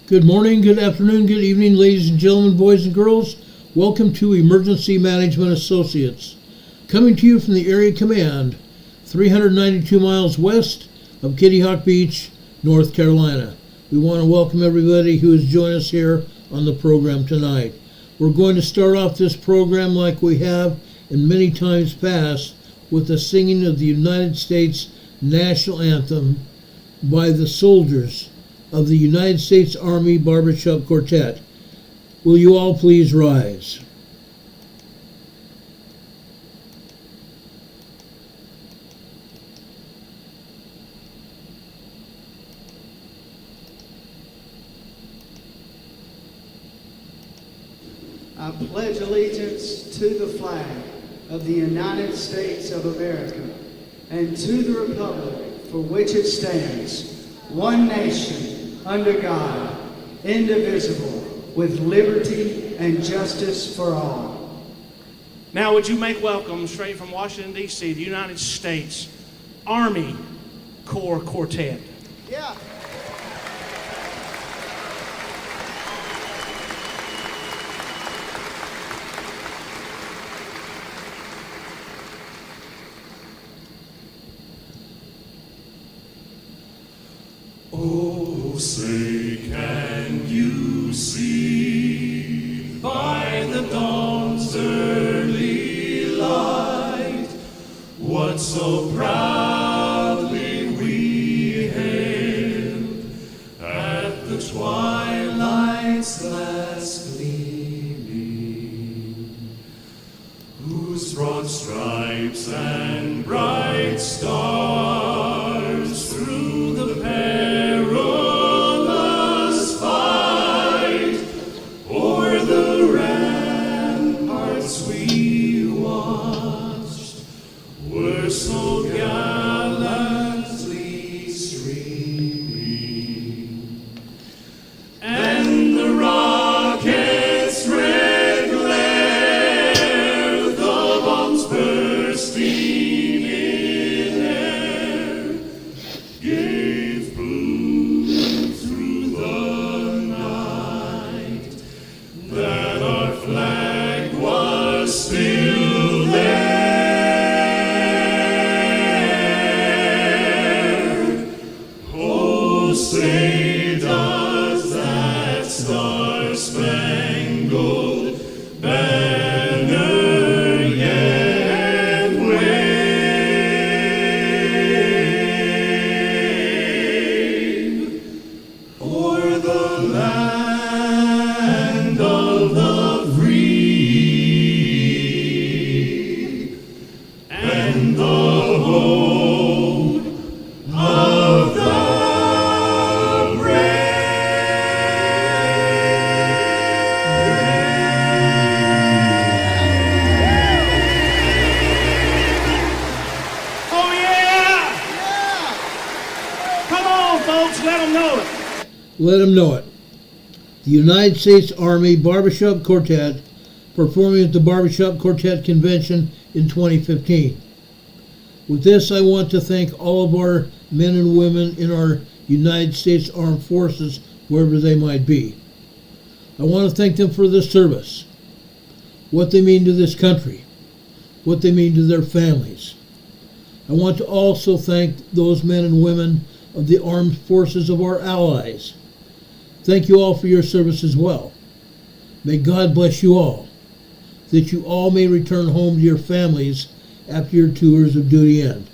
Good morning, good afternoon, good evening, ladies and gentlemen, boys and girls. Welcome to Emergency Management Associates, coming to you from the Area Command, 392 miles west of Kitty Hawk Beach, North Carolina. We want to welcome everybody who has joined us here on the program tonight. We're going to start off this program like we have in many times past with the singing of the United States National Anthem by the soldiers of the United States Army Barbershop Quartet. Will you all please rise? I pledge allegiance to the flag of the United States of America and to the republic for which it stands, one nation, under God, indivisible, with liberty and justice for all. Now would you make welcome, straight from Washington, D.C., the United States Army Corps Quartet. Yeah. Oh, say can you see by the dawn's early light what so proudly we hailed at the twilight's last gleaming, whose broad stripes and bright stars through the perilous fight o'er the ramparts we watched were so gallantly streaming, and the rocket's red glare, the bombs bursting in air, gave proof through the night that our flag was still there. Oh, say does that star-spangled banner yet wave o'er the land of the free and the home of the Oh yeah! Come on, folks, let them know it. Let them know it. The United States Army Barbershop Quartet performing at the Barbershop Quartet Convention in 2015. With this, I want to thank all of our men and women in our United States Armed Forces, wherever they might be. I want to thank them for their service, what they mean to this country, what they mean to their families. I want to also thank those men and women of the armed forces of our allies. Thank you all for your service as well. May God bless you all, that you all may return home to your families after your tours of duty end.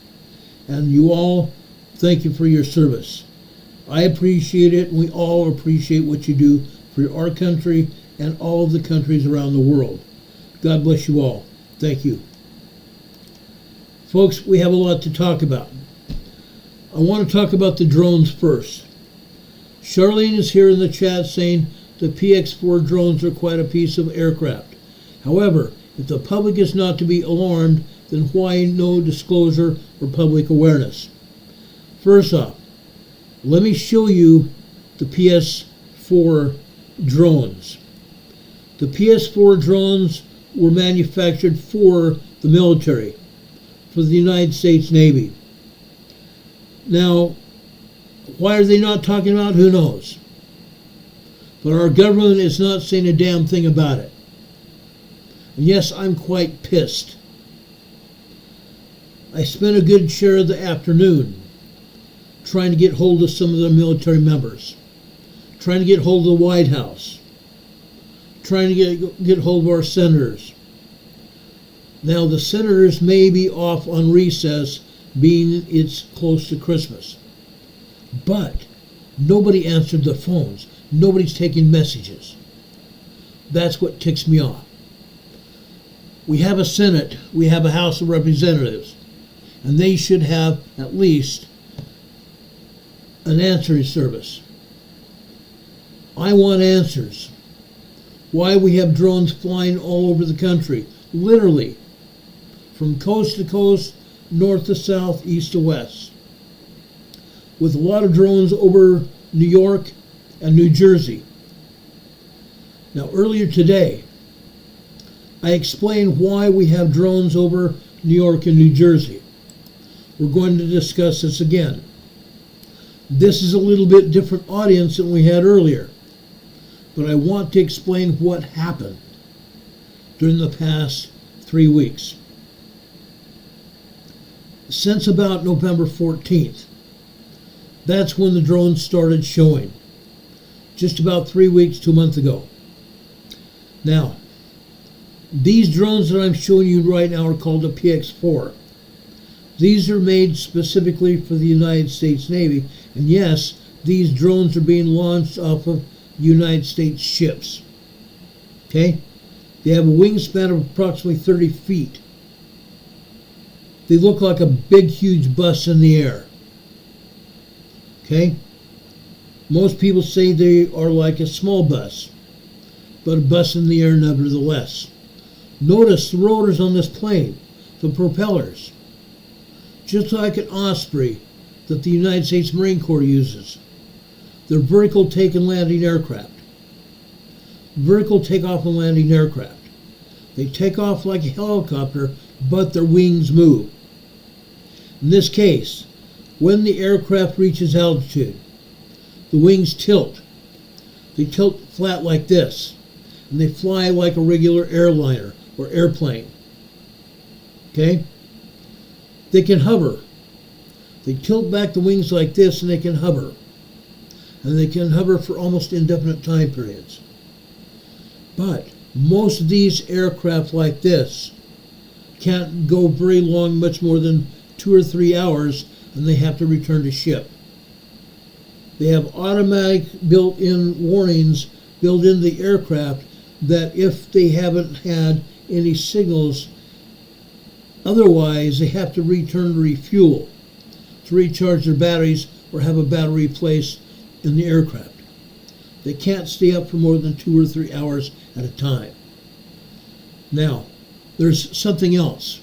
And you all, thank you for your service. I appreciate it, and we all appreciate what you do for our country and all of the countries around the world. God bless you all. Thank you. Folks, we have a lot to talk about. I want to talk about the drones first. Charlene is here in the chat saying the PX-4 drones are quite a piece of aircraft. However, if the public is not to be alarmed, then why no disclosure or public awareness? First off, let me show you the PS-4 drones. The PS-4 drones were manufactured for the military, for the United States Navy. Now, why are they not talking about? Who knows? But our government is not saying a damn thing about it. And yes, I'm quite pissed. I spent a good share of the afternoon trying to get hold of some of the military members, trying to get hold of the White House, trying to get hold of our senators. Now, the senators may be off on recess, being it's close to Christmas. But nobody answered the phones. Nobody's taking messages. That's what ticks me off. We have a Senate, we have a House of Representatives, and they should have at least an answering service. I want answers. Why we have drones flying all over the country, literally, from coast to coast, north to south, east to west, with a lot of drones over New York and New Jersey. Now, earlier today, I explained why we have drones over New York and New Jersey. We're going to discuss this again. This is a little bit different audience than we had earlier, but I want to explain what happened during the past 3 weeks. Since about November 14th, that's when the drones started showing, just about 3 weeks to a month ago. Now, these drones that I'm showing you right now are called the PX-4. These are made specifically for the United States Navy, and yes, these drones are being launched off of United States ships. Okay? They have a wingspan of approximately 30 feet. They look like a big, huge bus in the air. Okay? Most people say they are like a small bus, but a bus in the air nevertheless. Notice the rotors on this plane, the propellers, just like an Osprey that the United States Marine Corps uses. They're vertical take and landing aircraft. Vertical takeoff and landing aircraft. They take off like a helicopter, but their wings move. In this case, when the aircraft reaches altitude, the wings tilt. They tilt flat like this, and they fly like a regular airliner or airplane. Okay? They can hover. They tilt back the wings like this, and they can hover. And they can hover for almost indefinite time periods. But most of these aircraft like this can't go very long, much more than 2 or 3 hours, and they have to return to ship. They have automatic built-in warnings built into the aircraft that if they haven't had any signals, otherwise they have to return to refuel to recharge their batteries or have a battery placed in the aircraft. They can't stay up for more than 2 or 3 hours at a time. Now, there's something else.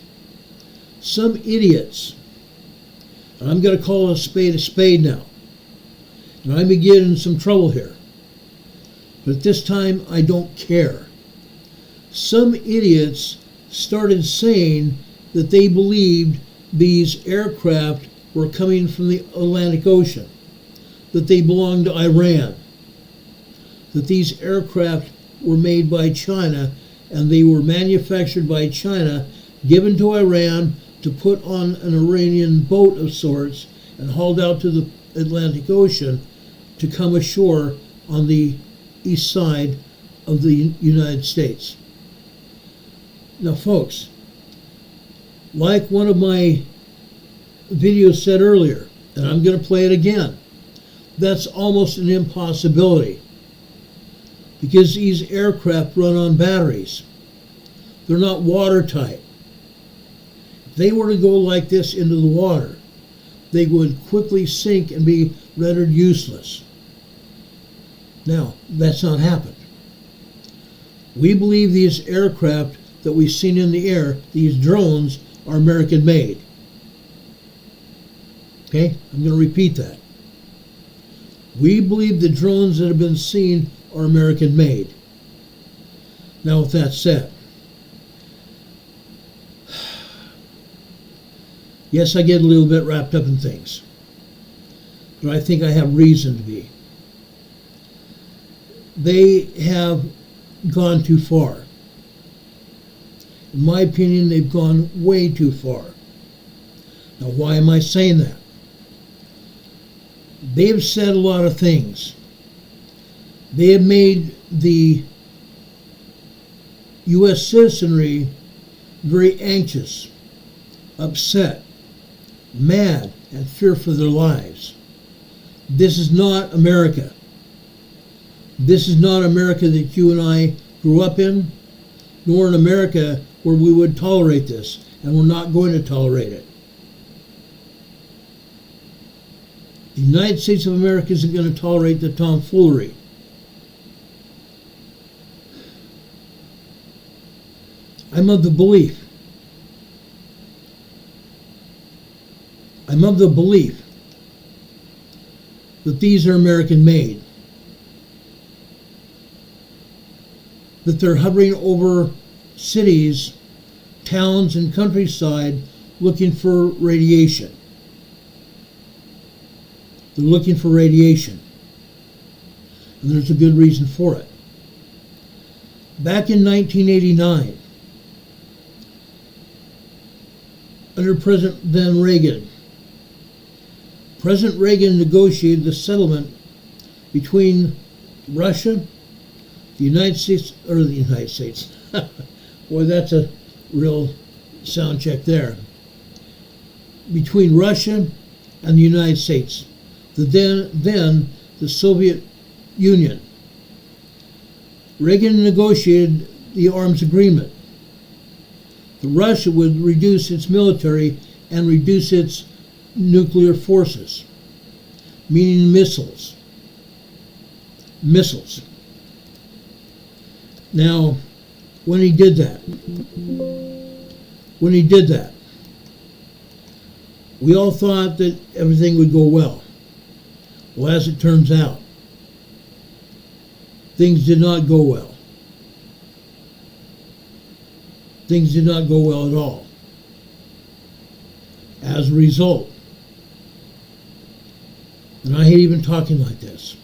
Some idiots, and I'm going to call a spade now, and I may get in some trouble here, but at this time I don't care. Some idiots started saying that they believed these aircraft were coming from the Atlantic Ocean, that they belonged to Iran, that these aircraft were made by China and they were manufactured by China, given to Iran to put on an Iranian boat of sorts and hauled out to the Atlantic Ocean to come ashore on the east side of the United States. Now, folks, like one of my videos said earlier, and I'm going to play it again, that's almost an impossibility because these aircraft run on batteries. They're not watertight. If they were to go like this into the water, they would quickly sink and be rendered useless. Now, that's not happened. We believe these aircraft that we've seen in the air, these drones, are American made. Okay, I'm going to repeat that. We believe the drones that have been seen are American made. Now, with that said, yes, I get a little bit wrapped up in things, but I think I have reason to be. they have gone too far. In my opinion, they've gone way too far. Now, why am I saying that? They've said a lot of things. They have made the U.S. citizenry very anxious, upset, mad, and fear for their lives. This is not America. This is not America that you and I grew up in, nor an America where we would tolerate this, and we're not going to tolerate it. The United States of America isn't going to tolerate the tomfoolery. I'm of the belief that these are American made. That they're hovering over cities, towns, and countryside looking for radiation. They're looking for radiation. And there's a good reason for it. Back in 1989, under President Reagan, President Reagan negotiated the settlement between Russia, the United States. Boy, that's a real sound check there. Between Russia and the United States, then the Soviet Union. Reagan negotiated the arms agreement. Russia would reduce its military and reduce its nuclear forces, meaning missiles. Now, when he did that, we all thought that everything would go well. Well, as it turns out, things did not go well. Things did not go well at all. As a result, and I hate even talking like this,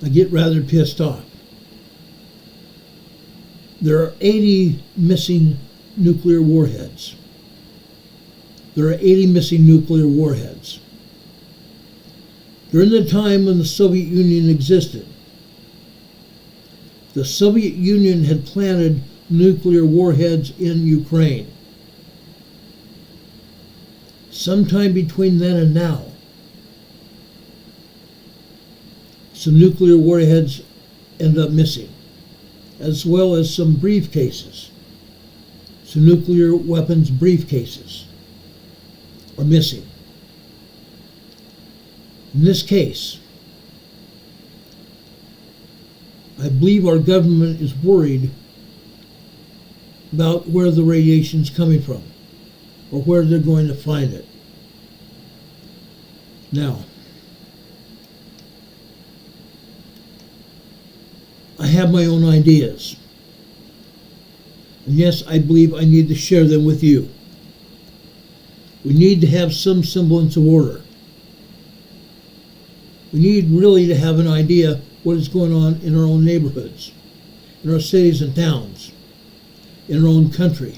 I get rather pissed off. There are 80 missing nuclear warheads. During the time when the Soviet Union existed, the Soviet Union had planted nuclear warheads in Ukraine. Sometime between then and now, some nuclear warheads end up missing, as well as some briefcases. Some nuclear weapons briefcases are missing. In this case, I believe our government is worried about where the radiation is coming from, or where they're going to find it. Now, I have my own ideas. And yes, I believe I need to share them with you. We need to have some semblance of order. We need really to have an idea what is going on in our own neighborhoods, in our cities and towns, in our own country.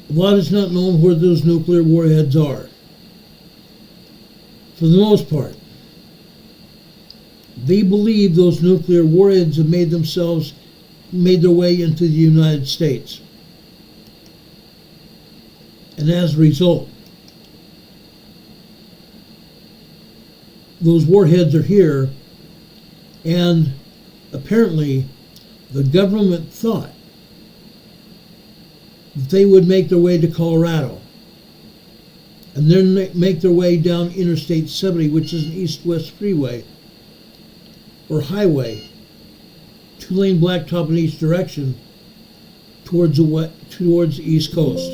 A lot is not known where those nuclear warheads are. For the most part, they believe those nuclear warheads have made their way into the United States. And as a result, those warheads are here, and apparently the government thought that they would make their way to Colorado and then make their way down Interstate 70, which is an east-west freeway or highway, two-lane blacktop in each direction towards the East Coast.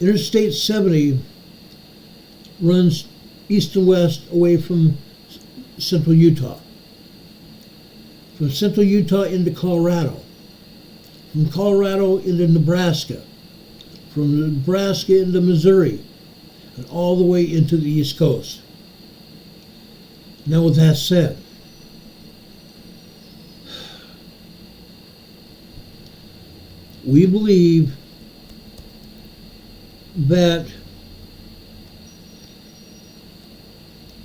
Interstate 70 runs east and west away from central Utah. From central Utah into Colorado. From Colorado into Nebraska. From Nebraska into Missouri. And all the way into the East Coast. Now with that said, we believe that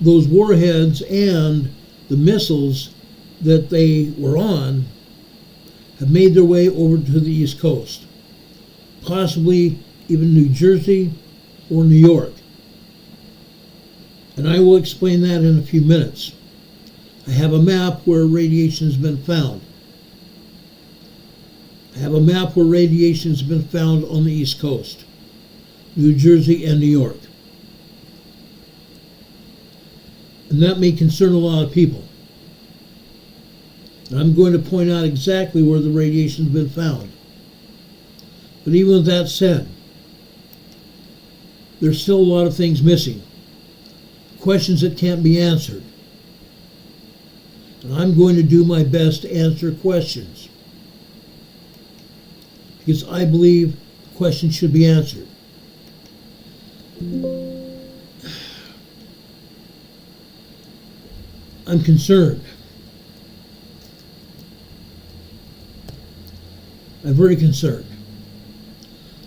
those warheads and the missiles that they were on have made their way over to the East Coast, possibly even New Jersey or New York. And I will explain that in a few minutes. I have a map where radiation has been found. I have a map where radiation has been found on the East Coast, New Jersey and New York. And that may concern a lot of people. And I'm going to point out exactly where the radiation has been found. But even with that said, there's still a lot of things missing. Questions that can't be answered. And I'm going to do my best to answer questions. Because I believe questions should be answered. I'm concerned. I'm very concerned.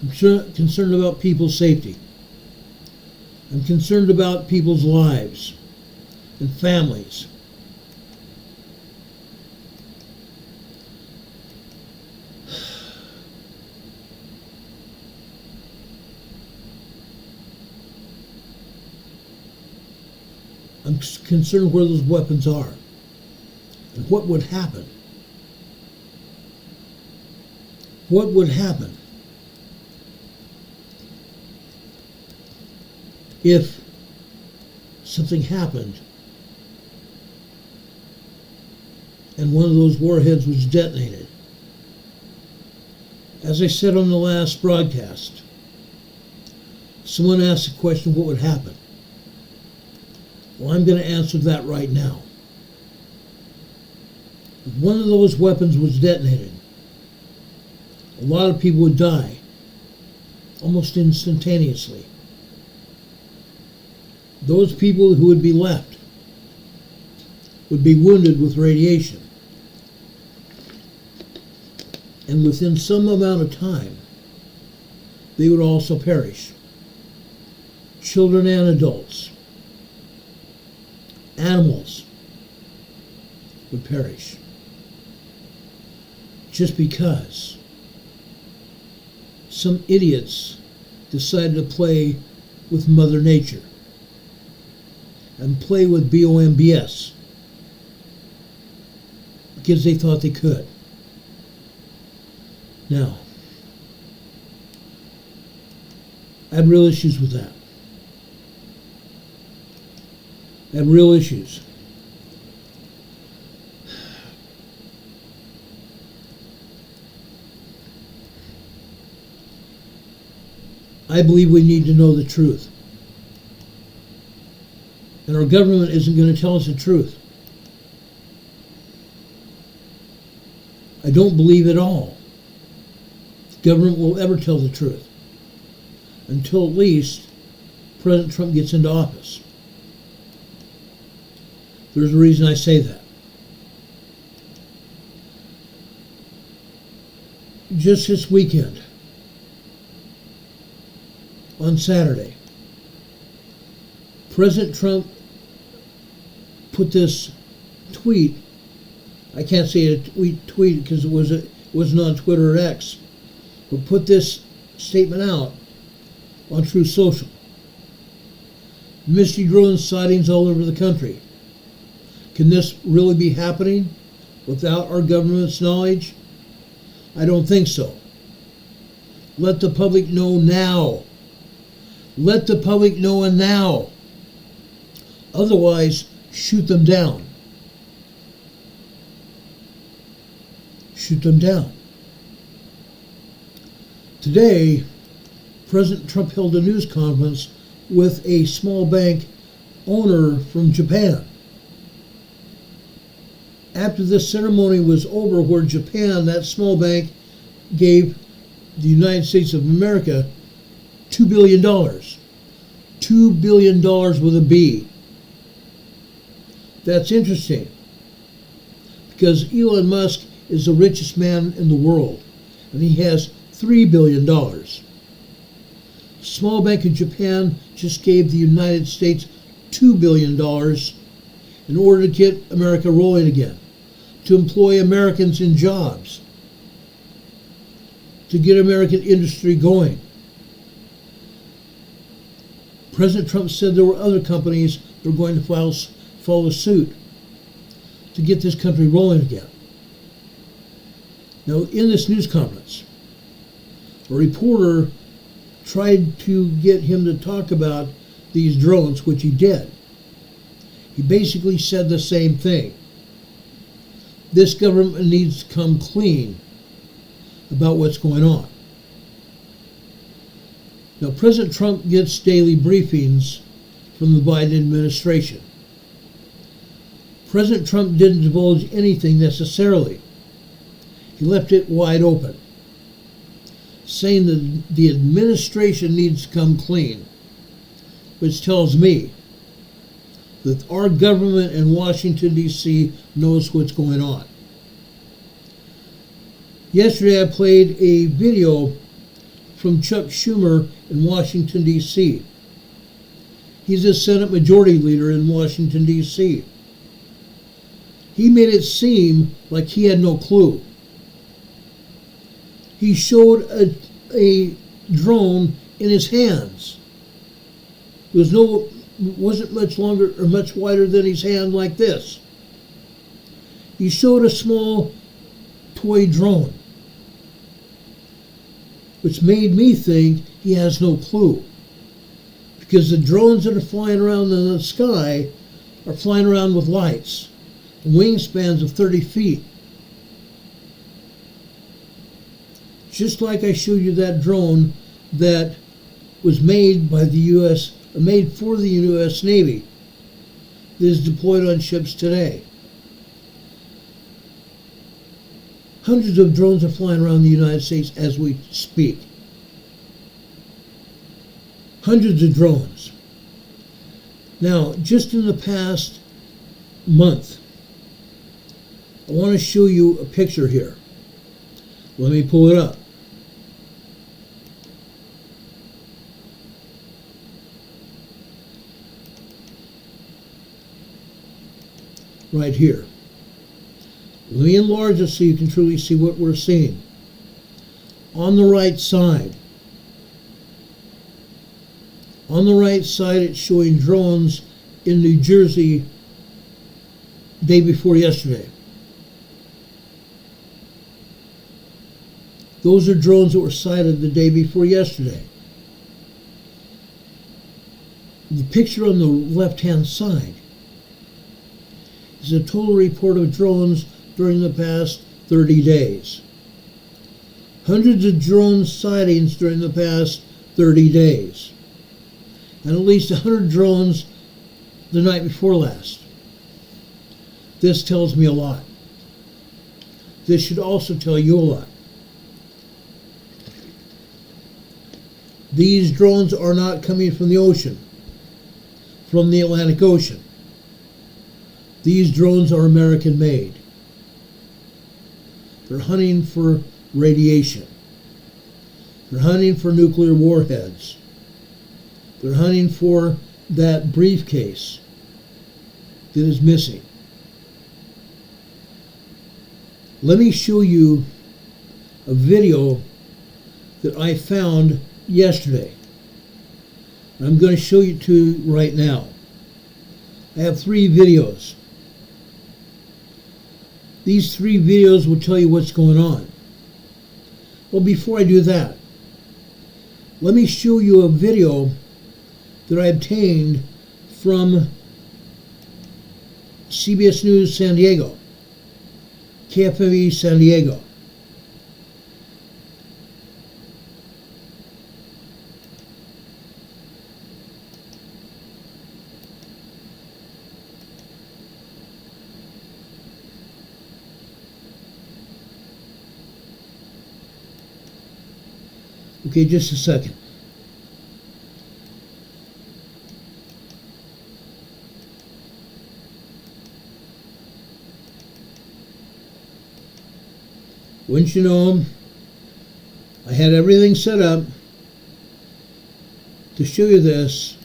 I'm concerned about people's safety. I'm concerned about people's lives and families. I'm concerned where those weapons are and what would happen. What would happen if something happened and one of those warheads was detonated? As I said on the last broadcast, someone asked the question, what would happen? Well, I'm going to answer that right now. If one of those weapons was detonated, a lot of people would die almost instantaneously. Those people who would be left would be wounded with radiation. And within some amount of time, they would also perish. Children and adults. Animals would perish. Just because some idiots decided to play with Mother Nature and play with BOMBS because they thought they could. Now, I have real issues with that. I have real issues. I believe we need to know the truth. And our government isn't going to tell us the truth. I don't believe at all the government will ever tell the truth until at least President Trump gets into office. There's a reason I say that. Just this weekend, on Saturday, President Trump put this tweet. I can't say a tweet because it wasn't on Twitter or X, but put this statement out on Truth Social. Mystery drone sightings all over the country. Can this really be happening without our government's knowledge? I don't think so. Let the public know now. Let the public know now. Otherwise, shoot them down. Shoot them down. Today, President Trump held a news conference with a small bank owner from Japan. After this ceremony was over, where Japan, that small bank, gave the United States of America $2 billion. $2 billion with a B. That's interesting, because Elon Musk is the richest man in the world, and he has $3 billion. Small Bank of Japan just gave the United States $2 billion in order to get America rolling again, to employ Americans in jobs, to get American industry going. President Trump said there were other companies that were going to follow suit to get this country rolling again. Now, in this news conference, a reporter tried to get him to talk about these drones, which he did. He basically said the same thing. This government needs to come clean about what's going on. Now, President Trump gets daily briefings from the Biden administration. President Trump didn't divulge anything necessarily. He left it wide open, saying that the administration needs to come clean, which tells me that our government in Washington, D.C. knows what's going on. Yesterday I played a video from Chuck Schumer in Washington, D.C. He's a Senate Majority Leader in Washington, D.C. He made it seem like he had no clue. He showed a drone in his hands. It wasn't much longer or much wider than his hand, like this. He showed a small toy drone, which made me think he has no clue, because the drones that are flying around in the sky are flying around with lights, wingspans of 30 feet. Just like I showed you that drone that was made by made for the U.S. Navy, that is deployed on ships today. Hundreds of drones are flying around the United States as we speak. Hundreds of drones. Now, just in the past month, I want to show you a picture here. Let me pull it up. Right here. Let me enlarge it so you can truly see what we're seeing. On the right side. On the right side, it's showing drones in New Jersey day before yesterday. Those are drones that were sighted the day before yesterday. The picture on the left-hand side is a total report of drones during the past 30 days. Hundreds of drone sightings during the past 30 days. And at least 100 drones the night before last. This tells me a lot. This should also tell you a lot. These drones are not coming from the ocean, from the Atlantic Ocean. These drones are American made. They're hunting for radiation. They're hunting for nuclear warheads. They're hunting for that briefcase that is missing. Let me show you a video that I found yesterday. I'm going to show you two right now. I have 3 videos. These 3 videos will tell you what's going on. Well, before I do that, let me show you a video that I obtained from CBS News San Diego, KFME San Diego. Okay, just a second. Wouldn't you know, I had everything set up to show you this,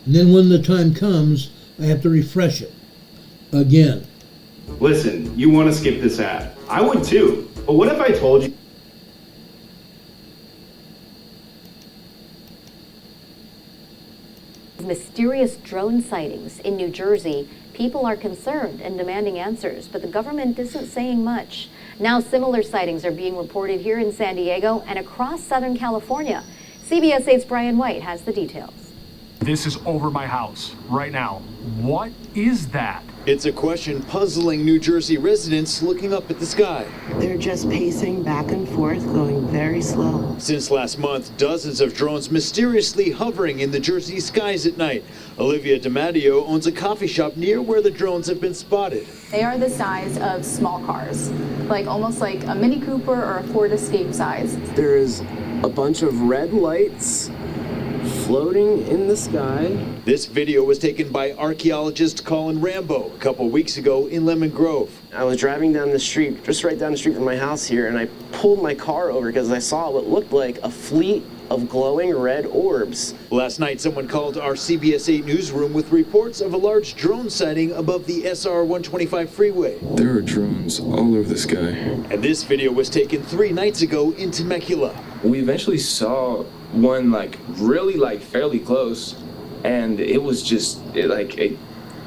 and then when the time comes, I have to refresh it again. Listen, you want to skip this ad. I would too. But what if I told you? Mysterious drone sightings in New Jersey. People are concerned and demanding answers, but the government isn't saying much. Now similar sightings are being reported here in San Diego and across Southern California. CBS 8's Brian White has the details. This is over my house right now. What is that? It's a question puzzling New Jersey residents looking up at the sky. They're just pacing back and forth, going very slow. Since last month, dozens of drones mysteriously hovering in the Jersey skies at night. Aveyah owns a coffee shop near where the drones have been spotted. They are the size of small cars, like almost like a Mini Cooper or a Ford Escape size. There's a bunch of red lights floating in the sky. This video was taken by archaeologist Colin Rambo a couple weeks ago in Lemon Grove. I was driving down the street, just right down the street from my house here, and I pulled my car over because I saw what looked like a fleet of glowing red orbs. Last night, someone called our CBS 8 newsroom with reports of a large drone sighting above the SR 125 freeway. There are drones all over the sky. And this video was taken 3 nights ago in Temecula. We eventually saw one really fairly close, and it was just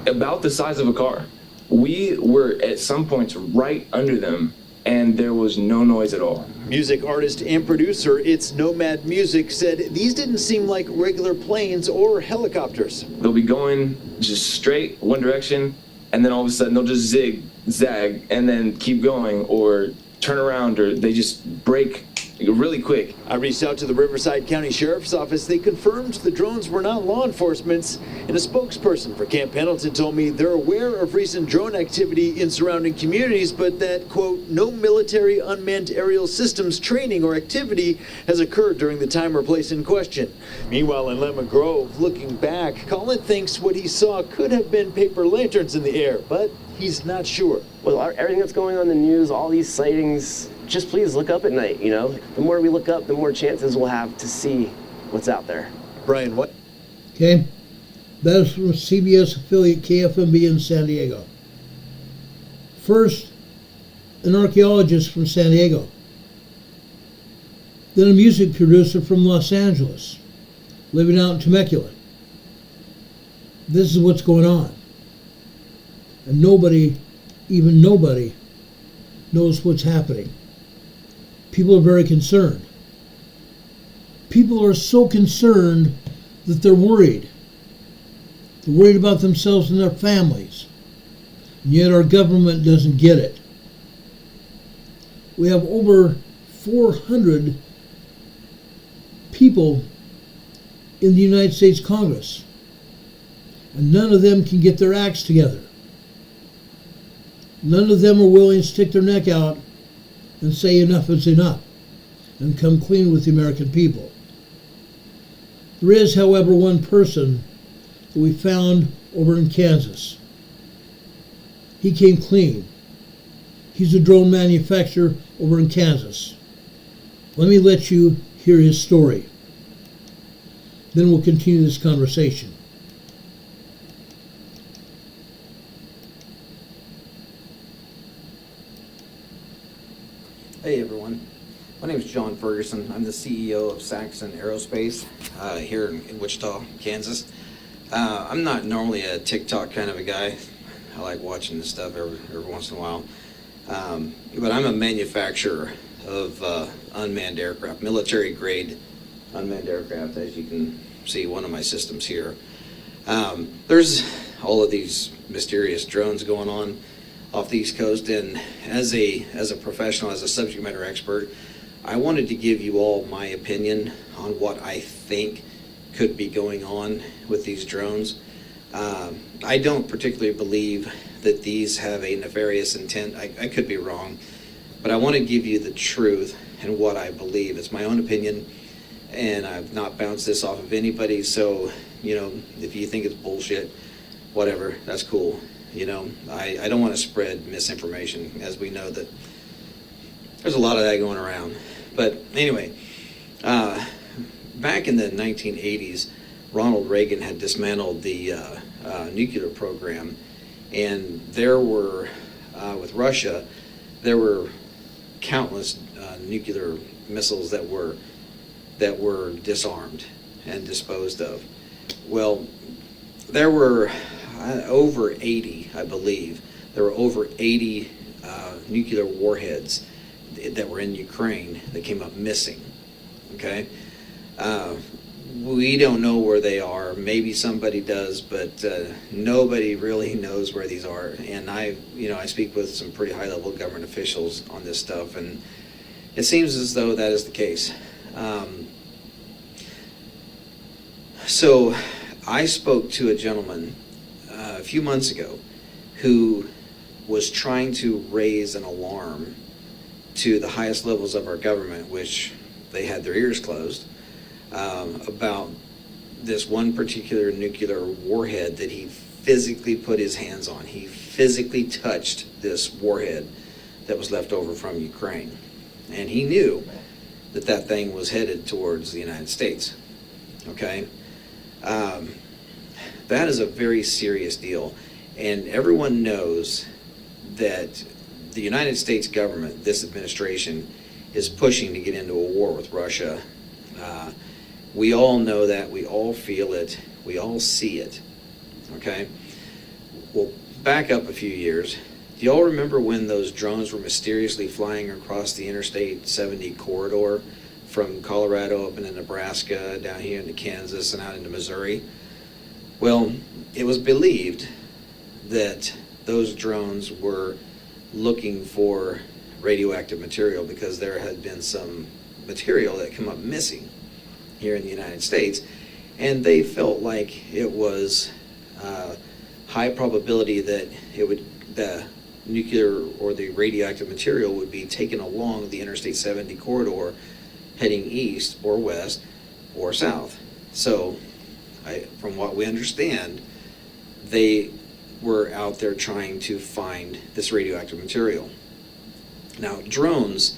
about the size of a car. We were at some points right under them, and there was no noise at all. Music artist and producer It's Nomad Music said these didn't seem like regular planes or helicopters. They'll be going just straight one direction, and then all of a sudden they'll just zag and then keep going, or turn around, or they just break really quick. I reached out to the Riverside County Sheriff's Office. They confirmed the drones were not law enforcement's, and a spokesperson for Camp Pendleton told me they're aware of recent drone activity in surrounding communities, but that, quote, no military unmanned aerial systems training or activity has occurred during the time or place in question. Meanwhile, in Lemon Grove, looking back, Colin thinks what he saw could have been paper lanterns in the air, but he's not sure. Well, everything that's going on in the news, all these sightings, just please look up at night, you know? The more we look up, the more chances we'll have to see what's out there. Brian, what? Okay, that is from CBS affiliate KFMB in San Diego. First, an archaeologist from San Diego. Then a music producer from Los Angeles, living out in Temecula. This is what's going on. And nobody, even nobody, knows what's happening. People are very concerned. People are so concerned that they're worried. They're worried about themselves and their families. And yet our government doesn't get it. We have over 400 people in the United States Congress, and none of them can get their acts together. None of them are willing to stick their neck out and say enough is enough and come clean with the American people. There is, however, one person that we found over in Kansas. He came clean. He's a drone manufacturer over in Kansas. Let me let you hear his story. Then we'll continue this conversation. Hey everyone, my name is John Ferguson. I'm the CEO of Saxon Aerospace here in Wichita, Kansas. I'm not normally a TikTok kind of a guy. I like watching this stuff every once in a while. But I'm a manufacturer of unmanned aircraft, military grade unmanned aircraft, as you can see one of my systems here. There's all of these mysterious drones going on off the East Coast, and as a professional, as a subject matter expert, I wanted to give you all my opinion on what I think could be going on with these drones. I don't particularly believe that these have a nefarious intent. I could be wrong, but I want to give you the truth and what I believe. It's my own opinion, and I've not bounced this off of anybody, so, you know, if you think it's bullshit, whatever, that's cool. You know, I don't want to spread misinformation, as we know that there's a lot of that going around. But anyway, back in the 1980s, Ronald Reagan had dismantled the nuclear program, and there were, with Russia, there were countless nuclear missiles that were disarmed and disposed of. Well, there were over 80, I believe. There were over 80 nuclear warheads that were in Ukraine that came up missing. Okay, we don't know where they are. Maybe somebody does, but nobody really knows where these are. And I speak with some pretty high-level government officials on this stuff, and it seems as though that is the case. So I spoke to a gentleman a few months ago who was trying to raise an alarm to the highest levels of our government, which they had their ears closed, about this one particular nuclear warhead that he physically put his hands on. He physically touched this warhead that was left over from Ukraine. And he knew that that thing was headed towards the United States. Okay? That is a very serious deal. And everyone knows that the United States government, this administration, is pushing to get into a war with Russia. We all know that. We all feel it. We all see it. Okay? Well, back up a few years. Do y'all remember when those drones were mysteriously flying across the Interstate 70 corridor from Colorado up into Nebraska, down here into Kansas, and out into Missouri? Well, it was believed that those drones were looking for radioactive material because there had been some material that come up missing here in the United States, and they felt like it was high probability that the nuclear or the radioactive material would be taken along the Interstate 70 corridor heading east or west or south. So from what we understand, they were out there trying to find this radioactive material. Now, drones,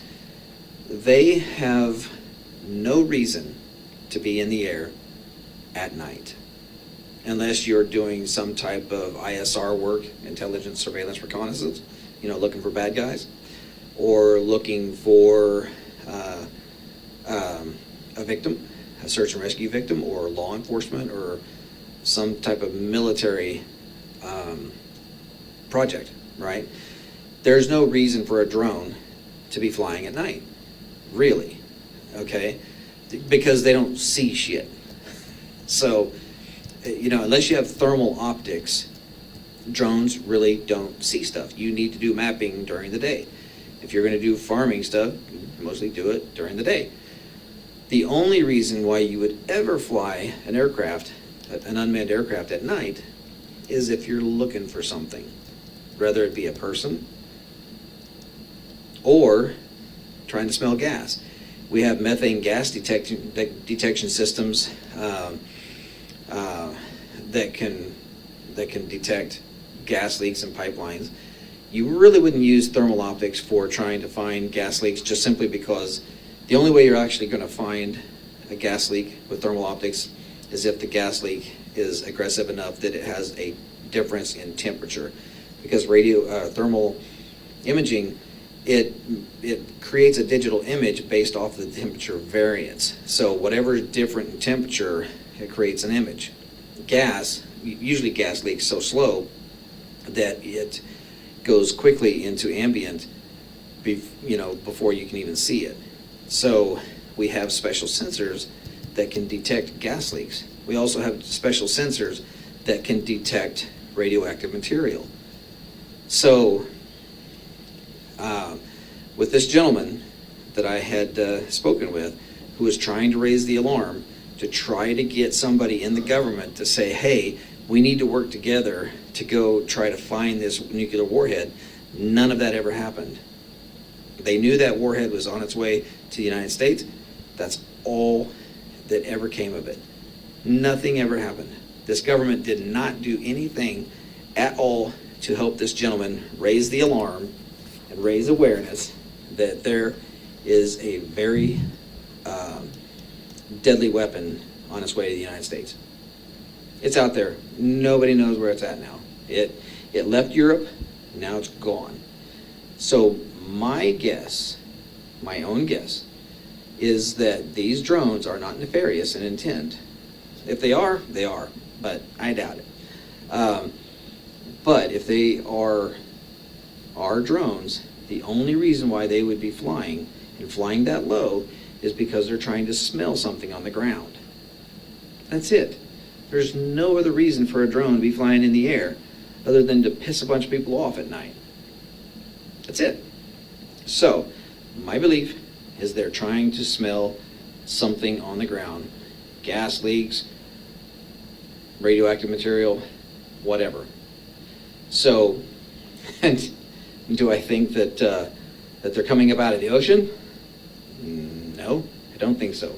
they have no reason to be in the air at night, unless you're doing some type of ISR work, intelligence, surveillance, reconnaissance, looking for bad guys, or looking for a victim, a search and rescue victim, or law enforcement, or some type of military project, right? There's no reason for a drone to be flying at night, really, okay? Because they don't see shit. So, unless you have thermal optics, drones really don't see stuff. You need to do mapping during the day. If you're going to do farming stuff, you mostly do it during the day. The only reason why you would ever fly an aircraft, an unmanned aircraft at night, is if you're looking for something, whether it be a person or trying to smell gas. We have methane gas detection systems that can detect gas leaks in pipelines. You really wouldn't use thermal optics for trying to find gas leaks, just simply because the only way you're actually going to find a gas leak with thermal optics is if the gas leak is aggressive enough that it has a difference in temperature. Because thermal imaging, it creates a digital image based off the temperature variance. So whatever is different in temperature, it creates an image. Usually gas leaks so slow that it goes quickly into ambient, before you can even see it. So we have special sensors that can detect gas leaks. We also have special sensors that can detect radioactive material. So with this gentleman that I had spoken with, who was trying to raise the alarm to try to get somebody in the government to say, hey, we need to work together to go try to find this nuclear warhead, none of that ever happened. They knew that warhead was on its way to the United States. That's all that ever came of it. Nothing ever happened. This government did not do anything at all to help this gentleman raise the alarm and raise awareness that there is a very deadly weapon on its way to the United States. It's out there. Nobody knows where it's at now. It left Europe, now it's gone. So my guess, my own guess, is that these drones are not nefarious in intent. If they are, but I doubt it. But if they are drones, the only reason why they would be flying, and flying that low, is because they're trying to smell something on the ground. That's it. There's no other reason for a drone to be flying in the air other than to piss a bunch of people off at night. That's it. So, my belief is they're trying to smell something on the ground. Gas leaks, radioactive material, whatever. So, and do I think that they're coming up out of the ocean? No, I don't think so.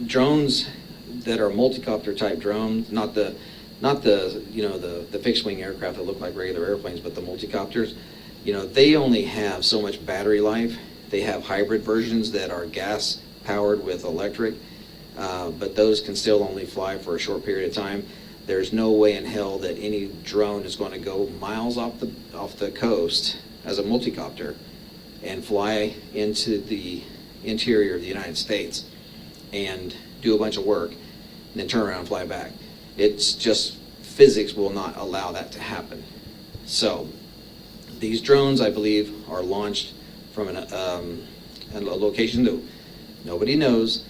Drones that are multi-copter type drones, not the fixed wing aircraft that look like regular airplanes, but the multi-copters, they only have so much battery life. They have hybrid versions that are gas powered with electric, but those can still only fly for a short period of time. There's no way in hell that any drone is going to go miles off the coast as a multi-copter and fly into the interior of the United States and do a bunch of work and then turn around and fly back. It's just physics will not allow that to happen. So these drones, I believe, are launched from a location that nobody knows,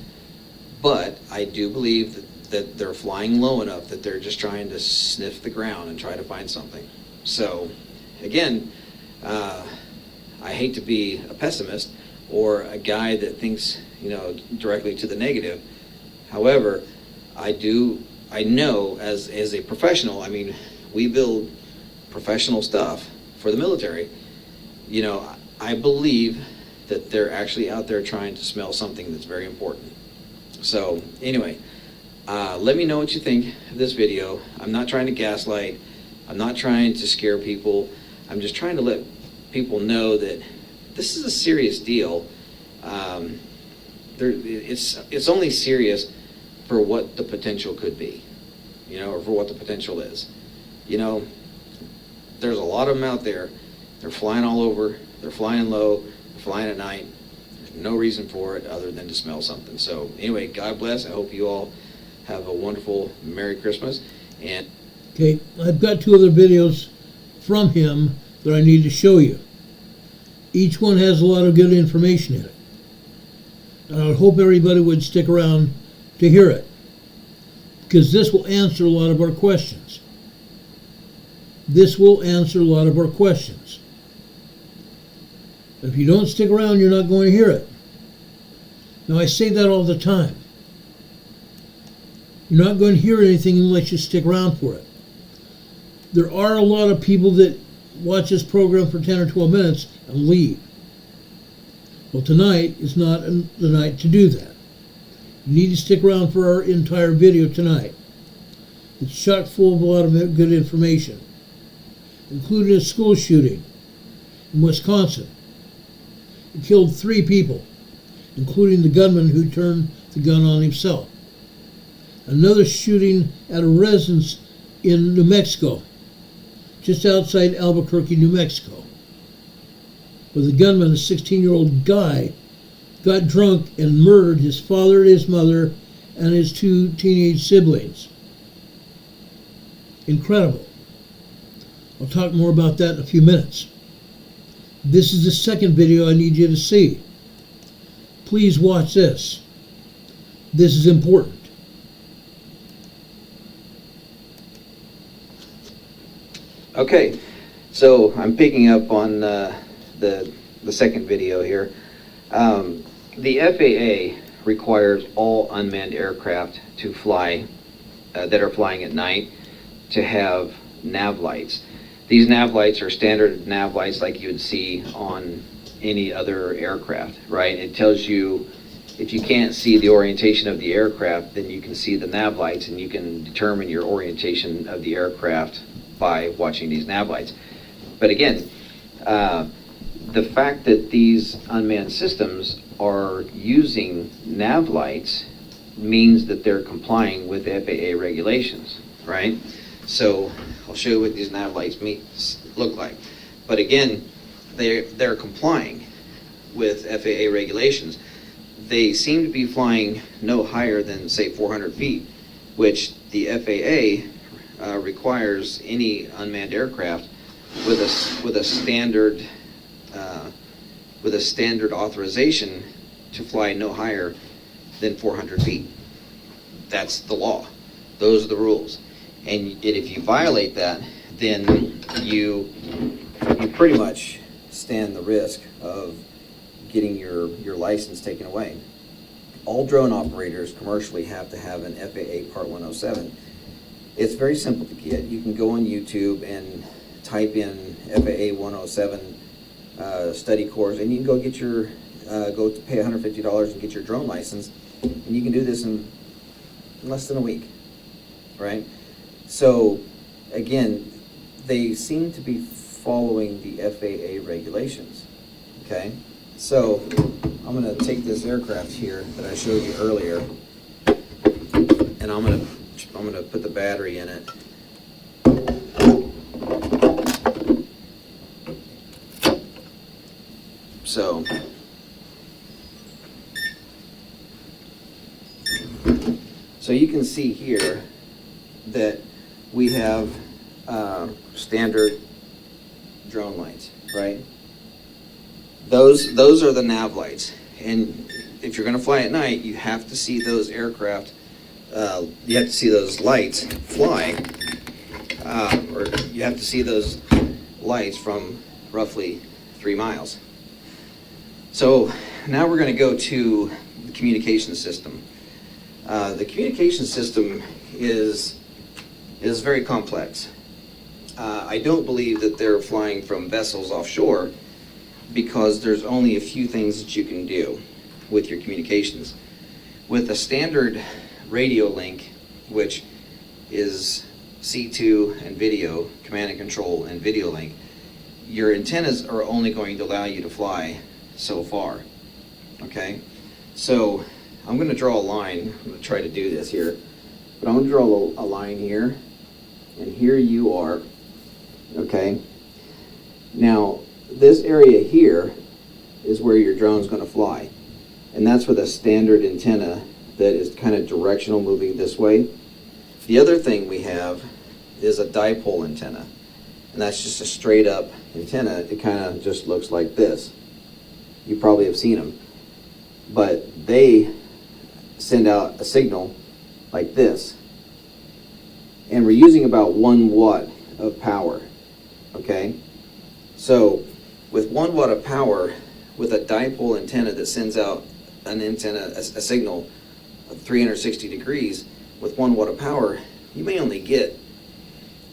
but I do believe that they're flying low enough that they're just trying to sniff the ground and try to find something. So again, I hate to be a pessimist or a guy that thinks directly to the negative. However, I know as a professional, I mean, we build professional stuff for the military. I believe that they're actually out there trying to smell something that's very important. So anyway, let me know what you think of this video. I'm not trying to gaslight. I'm not trying to scare people. I'm just trying to let people know that this is a serious deal. It's only serious for what the potential could be, or for what the potential is. There's a lot of them out there. They're flying all over. They're flying low. They're flying at night. There's no reason for it other than to smell something. So anyway, God bless. I hope you all have a wonderful Merry Christmas. And okay, I've got 2 other videos from him that I need to show you. Each one has a lot of good information in it. And I would hope everybody would stick around to hear it, because this will answer a lot of our questions. This will answer a lot of our questions. If you don't stick around, you're not going to hear it. Now, I say that all the time. You're not going to hear anything unless you stick around for it. There are a lot of people that watch this program for 10 or 12 minutes and leave. Well, tonight is not the night to do that. You need to stick around for our entire video tonight. It's chock full of a lot of good information, including a school shooting in Wisconsin. It killed 3 people, including the gunman who turned the gun on himself. Another shooting at a residence in New Mexico, just outside Albuquerque, New Mexico, where the gunman, a 16-year-old guy, got drunk and murdered his father, his mother, and his 2 teenage siblings. Incredible. I'll talk more about that in a few minutes. This is the second video I need you to see. Please watch this. This is important. Okay, so I'm picking up on the second video here. The FAA requires all unmanned aircraft to fly, that are flying at night, to have nav lights. These nav lights are standard nav lights like you would see on any other aircraft, right? It tells you, if you can't see the orientation of the aircraft, then you can see the nav lights, and you can determine your orientation of the aircraft by watching these nav lights. But again, the fact that these unmanned systems are using nav lights means that they're complying with FAA regulations, right? So I'll show you what these nav lights look like. But again, they're complying with FAA regulations. They seem to be flying no higher than, say, 400 feet, which the FAA requires any unmanned aircraft with a standard authorization to fly no higher than 400 feet. That's the law. Those are the rules. And if you violate that, then you pretty much stand the risk of getting your license taken away. All drone operators commercially have to have an FAA Part 107. It's very simple to get. You can go on YouTube and type in FAA 107 study course, and you can go get your go to pay $150 and get your drone license, and you can do this in less than a week, right? So again, they seem to be following the FAA regulations. Okay, so I'm going to take this aircraft here that I showed you earlier, and I'm going to put the battery in it. So you can see here that we have standard drone lights, right? Those are the nav lights, and if you're going to fly at night, you have to see those aircraft. You have to see those lights fly, or you have to see those lights from roughly 3 miles. So now we're going to go to the communication system. The communication system is very complex. I don't believe that they're flying from vessels offshore, because there's only a few things that you can do with your communications. With a standard radio link, which is C2 and video, command and control and video link, your antennas are only going to allow you to fly so far, okay? So I'm going to draw a line. I'm going to try to do this here, but I'm going to draw a line here, and here you are, okay? Now, this area here is where your drone's going to fly, and that's with a standard antenna that is kind of directional, moving this way. The other thing we have is a dipole antenna, and that's just a straight up antenna. It kind of just looks like this. You probably have seen them, but they send out a signal like this, and we're using about 1 watt of power, okay? So with 1 watt of power, with a dipole antenna that sends out a signal of 360 degrees, with 1 watt of power, you may only get,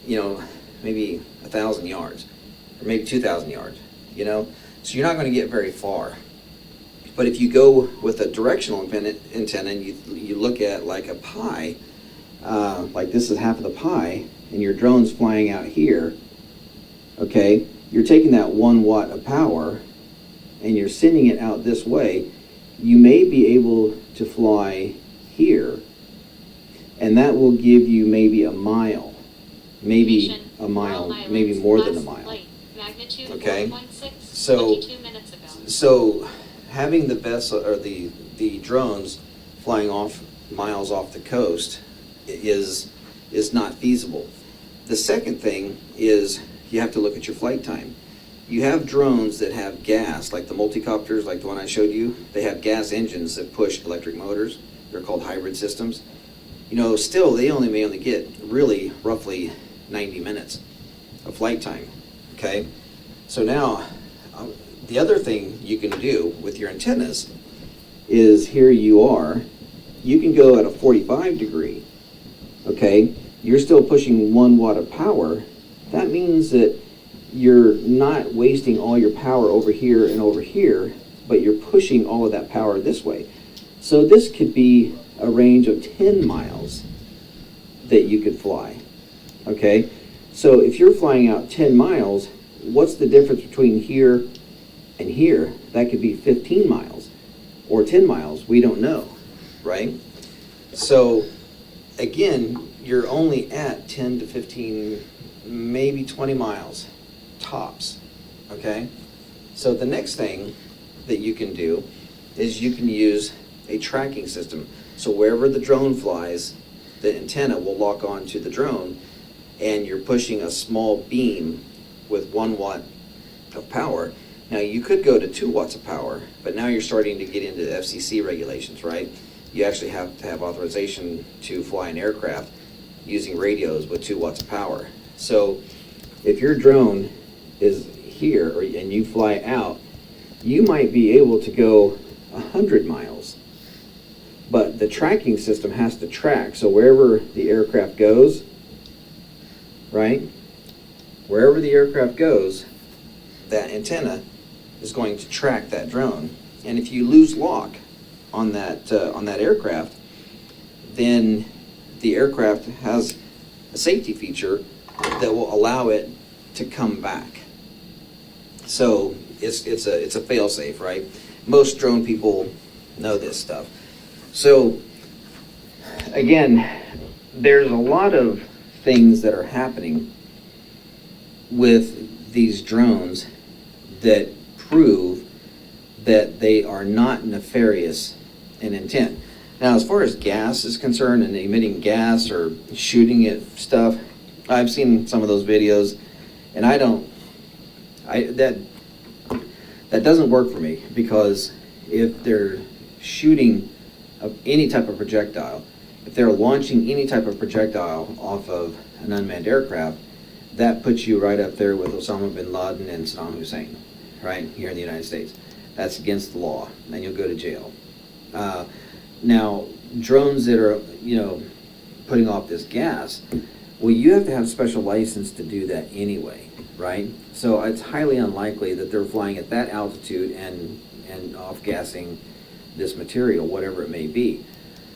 maybe 1,000 yards, or maybe 2,000 yards, So you're not going to get very far. But if you go with a directional antenna and you look at like a pie, like this is half of the pie, and your drone's flying out here, okay, you're taking that 1 watt of power and you're sending it out this way. You may be able to fly here, and that will give you maybe a mile, maybe more than a mile. Okay, so having the vessel or the drones flying off miles off the coast is not feasible. The second thing is you have to look at your flight time. You have drones that have gas, like the multicopters, like the one I showed you. They have gas engines that push electric motors. They're called hybrid systems. Still, they may only get really roughly 90 minutes of flight time, okay? So now, the other thing you can do with your antennas is, here you are, you can go at a 45 degree, okay? You're still pushing 1 watt of power. That means that you're not wasting all your power over here and over here, but you're pushing all of that power this way. So this could be a range of 10 miles that you could fly, okay? So if you're flying out 10 miles, what's the difference between here and here? That could be 15 miles or 10 miles, we don't know, right? So again, you're only at 10 to 15, maybe 20 miles tops, okay? So the next thing that you can do is you can use a tracking system. So wherever the drone flies, the antenna will lock onto the drone, and you're pushing a small beam with 1 watt of power. Now you could go to 2 watts of power, but now you're starting to get into the FCC regulations, right? You actually have to have authorization to fly an aircraft using radios with 2 watts of power. So if your drone is here and you fly out, you might be able to go 100 miles. But the tracking system has to track, so wherever the aircraft goes, right? Wherever the aircraft goes, that antenna is going to track that drone. And if you lose lock on that aircraft, then the aircraft has a safety feature that will allow it to come back. So it's a fail-safe, right? Most drone people know this stuff. So again, there's a lot of things that are happening with these drones that prove that they are not nefarious in intent. Now, as far as gas is concerned and emitting gas or shooting at stuff, I've seen some of those videos, and that doesn't work for me, because if they're shooting any type of projectile, if they're launching any type of projectile off of an unmanned aircraft, that puts you right up there with Osama bin Laden and Saddam Hussein, right, here in the United States. That's against the law, and you'll go to jail. Now, drones that are, putting off this gas, well, you have to have a special license to do that anyway, right? So it's highly unlikely that they're flying at that altitude and off-gassing this material, whatever it may be.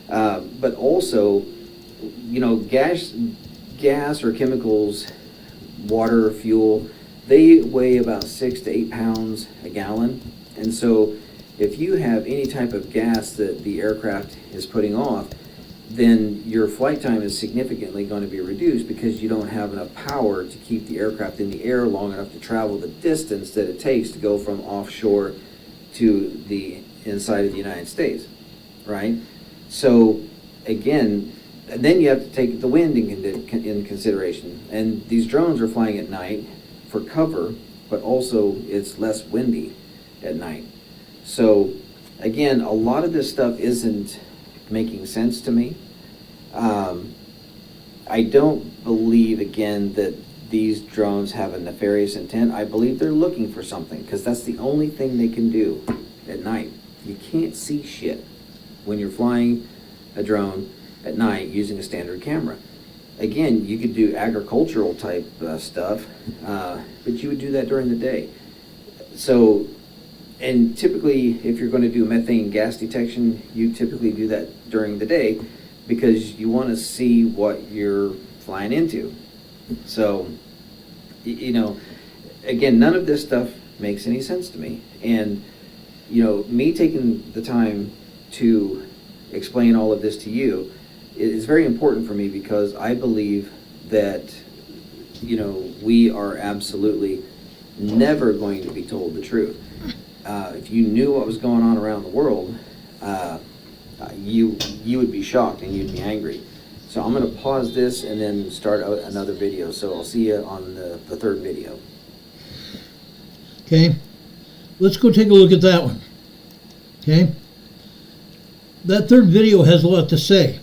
But also, gas or chemicals, water, fuel, they weigh about 6 to 8 pounds a gallon. And so if you have any type of gas that the aircraft is putting off, then your flight time is significantly going to be reduced, because you don't have enough power to keep the aircraft in the air long enough to travel the distance that it takes to go from offshore to the inside of the United States, right? So again, then you have to take the wind in consideration. And these drones are flying at night for cover, but also it's less windy at night. So again, a lot of this stuff isn't making sense to me. I don't believe, again, that these drones have a nefarious intent. I believe they're looking for something, because that's the only thing they can do at night. You can't see shit when you're flying a drone at night using a standard camera. Again, you could do agricultural type stuff, but you would do that during the day. So, and typically, if you're going to do methane gas detection, you typically do that during the day, because you want to see what you're flying into. So, again, none of this stuff makes any sense to me. And, me taking the time to explain all of this to you is very important for me, because I believe that, we are absolutely never going to be told the truth. If you knew what was going on around the world, you would be shocked and you'd be angry. So I'm going to pause this and then start another video. So I'll see you on the third video. Okay, let's go take a look at that one. Okay, that third video has a lot to say.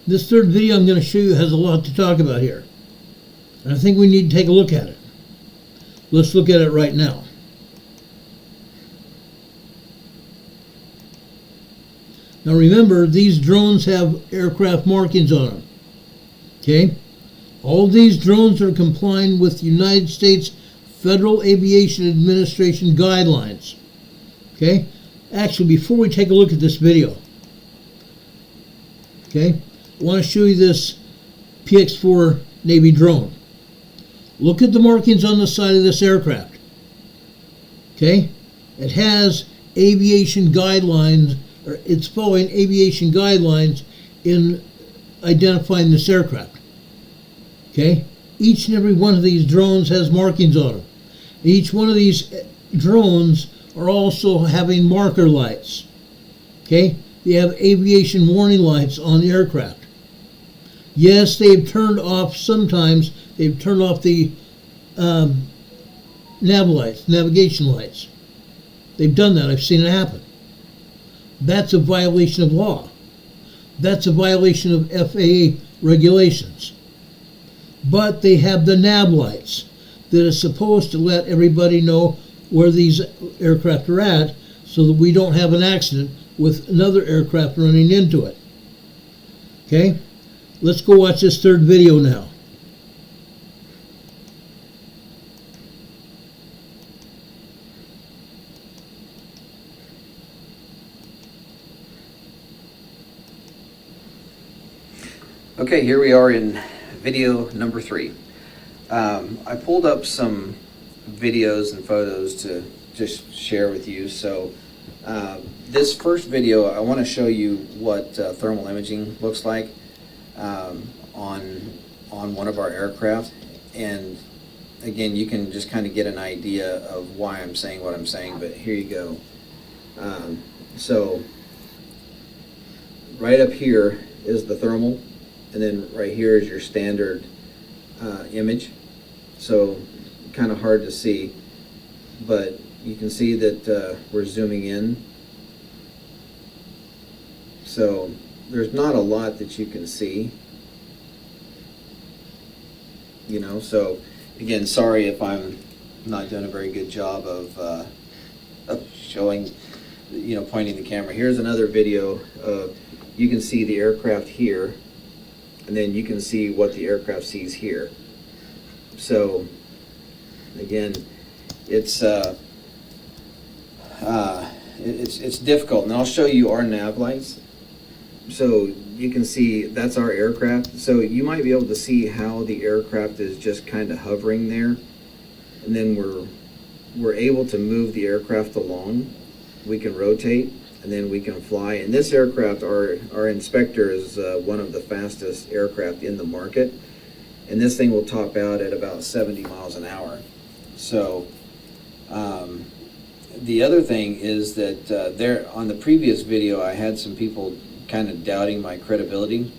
This third video I'm going to show you has a lot to talk about here, and I think we need to take a look at it. Let's look at it right now. Now remember, these drones have aircraft markings on them. Okay? All these drones are complying with United States Federal Aviation Administration guidelines. Okay? Actually, before we take a look at this video, okay, I want to show you this PX-4 Navy drone. Look at the markings on the side of this aircraft. Okay? It has aviation guidelines, or it's following aviation guidelines in identifying this aircraft. Okay? Each and every one of these drones has markings on them. Each one of these drones are also having marker lights. Okay? They have aviation warning lights on the aircraft. Yes, they've turned off, sometimes they've turned off the nav lights, navigation lights. They've done that. I've seen it happen. That's a violation of law. That's a violation of FAA regulations. But they have the nav lights that is supposed to let everybody know where these aircraft are at so that we don't have an accident with another aircraft running into it. Okay? Let's go watch this third video now. Okay, here we are in video number 3. I pulled up some videos and photos to just share with you. So this first video, I want to show you what thermal imaging looks like on one of our aircraft. And again, you can just kind of get an idea of why I'm saying what I'm saying, but here you go. So right up here is the thermal, and then right here is your standard image. So kind of hard to see, but you can see that we're zooming in. So there's not a lot that you can see, you know. So again, sorry if I'm not doing a very good job of showing, you know, pointing the camera. Here's another video of, you can see the aircraft here, and then you can see what the aircraft sees here. So again, it's difficult, and I'll show you our nav lights. So you can see that's our aircraft. So you might be able to see how the aircraft is just kind of hovering there, and then we're able to move the aircraft along. We can rotate, and then we can fly. And this aircraft, our inspector, is one of the fastest aircraft in the market, and this thing will top out at about 70 miles an hour. So the other thing is that there, on the previous video, I had some people kind of doubting my credibility,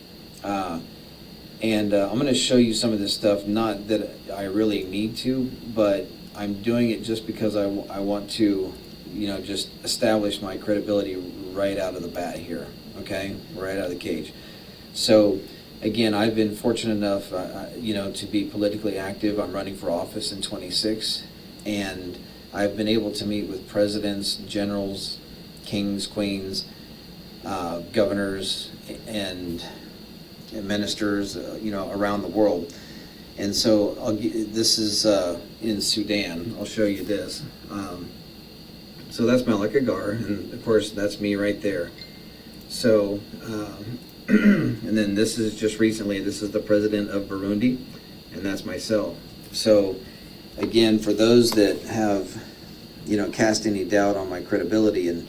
and I'm going to show you some of this stuff, not that I really need to, but I'm doing it just because I want to, you know, just establish my credibility right out of the bat here, okay, right out of the cage. So again, I've been fortunate enough, you know, to be politically active. I'm running for office in 26, and I've been able to meet with presidents, generals, kings, queens, governors, and ministers, you know, around the world. And so this is in Sudan. I'll show you this. So that's Matk Inspires, and of course that's me right there. So, and then this is just recently, this is the president of Burundi, and that's myself. So again, for those that have, you know, cast any doubt on my credibility and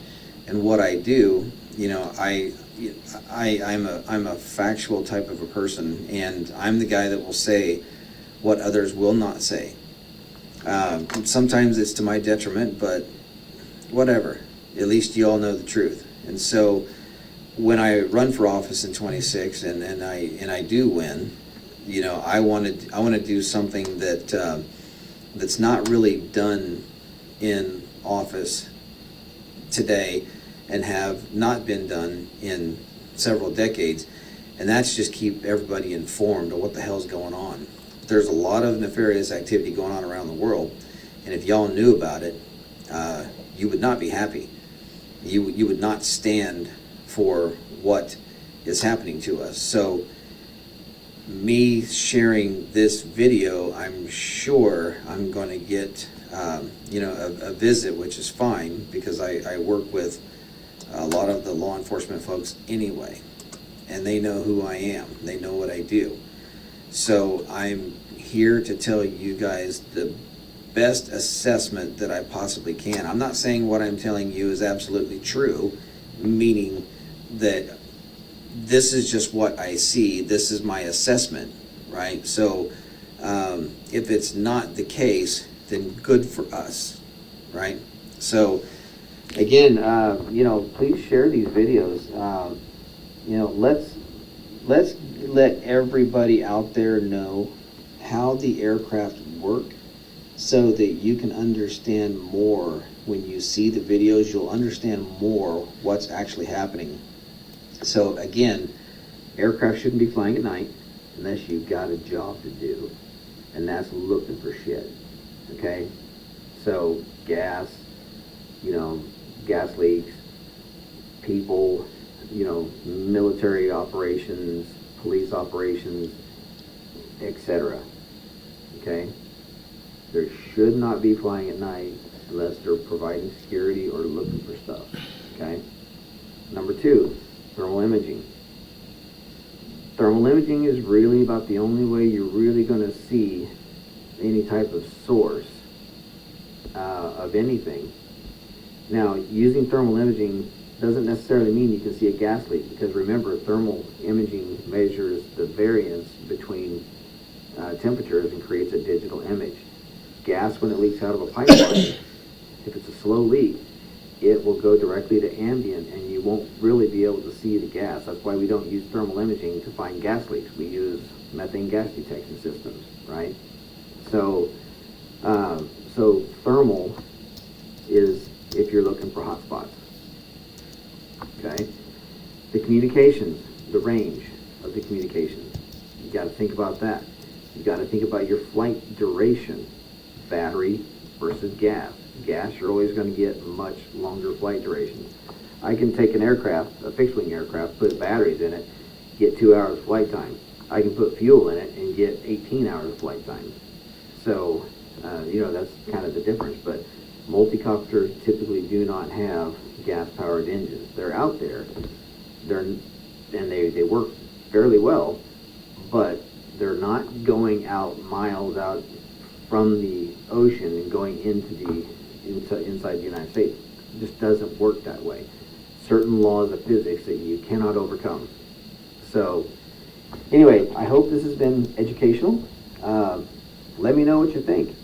what I do, you know, I'm a factual type of a person, and I'm the guy that will say what others will not say. Sometimes it's to my detriment, but whatever. At least you all know the truth. And so when I run for office in 26 and I do win, you know, I want to do something that that's not really done in office today and have not been done in several decades, and that's just keep everybody informed of what the hell's going on. There's a lot of nefarious activity going on around the world, and if y'all knew about it, you would not be happy. You would not stand for what is happening to us. So me sharing this video, I'm sure I'm going to get a visit, which is fine because I work with a lot of the law enforcement folks anyway, and they know who I am. They know what I do. So I'm here to tell you guys the best assessment that I possibly can. I'm not saying what I'm telling you is absolutely true, meaning that this is just what I see. This is my assessment, right? So if it's not the case, then good for us, right? So again, please share these videos. Let's let everybody out there know how the aircraft work so that you can understand more. When you see the videos, you'll understand more what's actually happening. So again, aircraft shouldn't be flying at night unless you've got a job to do, and that's looking for shit. Okay? So gas, gas leaks, people, military operations, police operations, etc. Okay? They should not be flying at night unless they're providing security or looking for stuff. Okay? Number 2, thermal imaging. Thermal imaging is really about the only way you're really going to see any type of source of anything. Now, using thermal imaging doesn't necessarily mean you can see a gas leak, because remember, thermal imaging measures the variance between temperatures and creates a digital image. Gas, when it leaks out of a pipeline, if it's a slow leak, it will go directly to ambient and you won't really be able to see the gas. That's why we don't use thermal imaging to find gas leaks. We use methane gas detection systems, right? So thermal is if you're looking for hot spots. Okay? The communications, the range of the communications. You got to think about that. You got to think about your flight duration, battery versus gas. Gas, you're always going to get much longer flight durations. I can take an aircraft, a fixed-wing aircraft, put batteries in it, get 2 hours flight time. I can put fuel in it and get 18 hours of flight time. So, that's kind of the difference. But multi-copters typically do not have gas-powered engines. They're out there, they work fairly well, but they're not going out miles out from the ocean and going into inside the United States. It just doesn't work that way. Certain laws of physics that you cannot overcome. So, anyway, I hope this has been educational. Let me know what you think.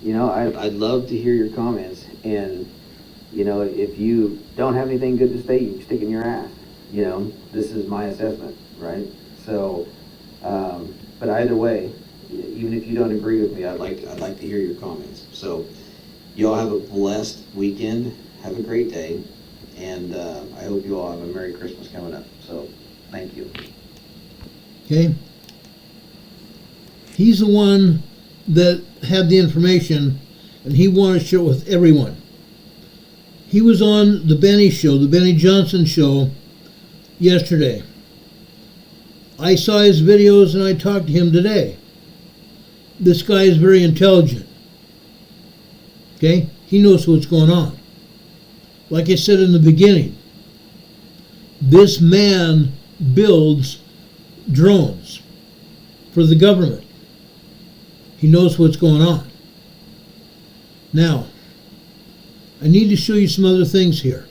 I'd love to hear your comments, and if you don't have anything good to say, you can stick in your ass. This is my assessment, right? So, but either way, even if you don't agree with me, I'd like to hear your comments. So, you all have a blessed weekend. Have a great day, and I hope you all have a Merry Christmas coming up. So, thank you. Okay. He's the one that had the information, and he wanted to share it with everyone. He was on the Benny show, the Benny Johnson show, yesterday. I saw his videos and I talked to him today. This guy is very intelligent. Okay? He knows what's going on. Like I said in the beginning, this man builds drones for the government. He knows what's going on. Now, I need to show you some other things here.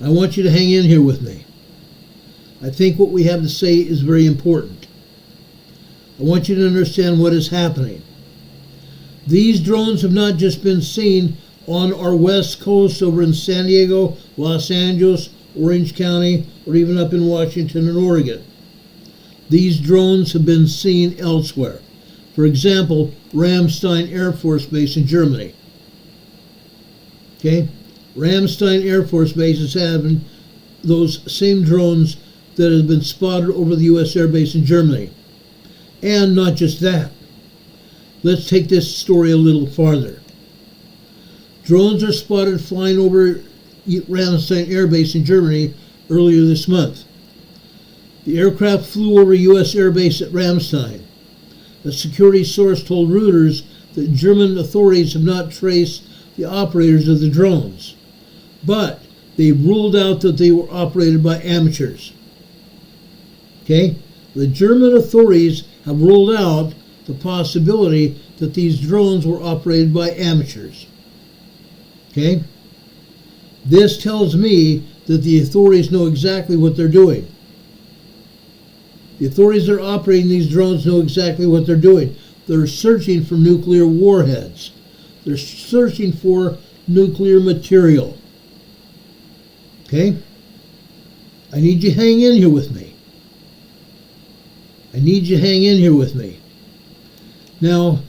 I want you to hang in here with me. I think what we have to say is very important. I want you to understand what is happening. These drones have not just been seen on our west coast over in San Diego, Los Angeles, Orange County, or even up in Washington and Oregon. These drones have been seen elsewhere. For example, Ramstein Air Force Base in Germany. Okay? Ramstein Air Force Base is having those same drones that have been spotted over the U.S. Air Base in Germany. And not just that. Let's take this story a little farther. Drones are spotted flying over Ramstein Air Base in Germany earlier this month. The aircraft flew over U.S. Air Base at Ramstein. A security source told Reuters that German authorities have not traced the operators of the drones, but they ruled out that they were operated by amateurs. Okay? The German authorities have ruled out the possibility that these drones were operated by amateurs. Okay? This tells me that the authorities know exactly what they're doing. The authorities that are operating these drones know exactly what they're doing. They're searching for nuclear warheads. They're searching for nuclear material. Okay? I need you to hang in here with me. I need you to hang in here with me. Now,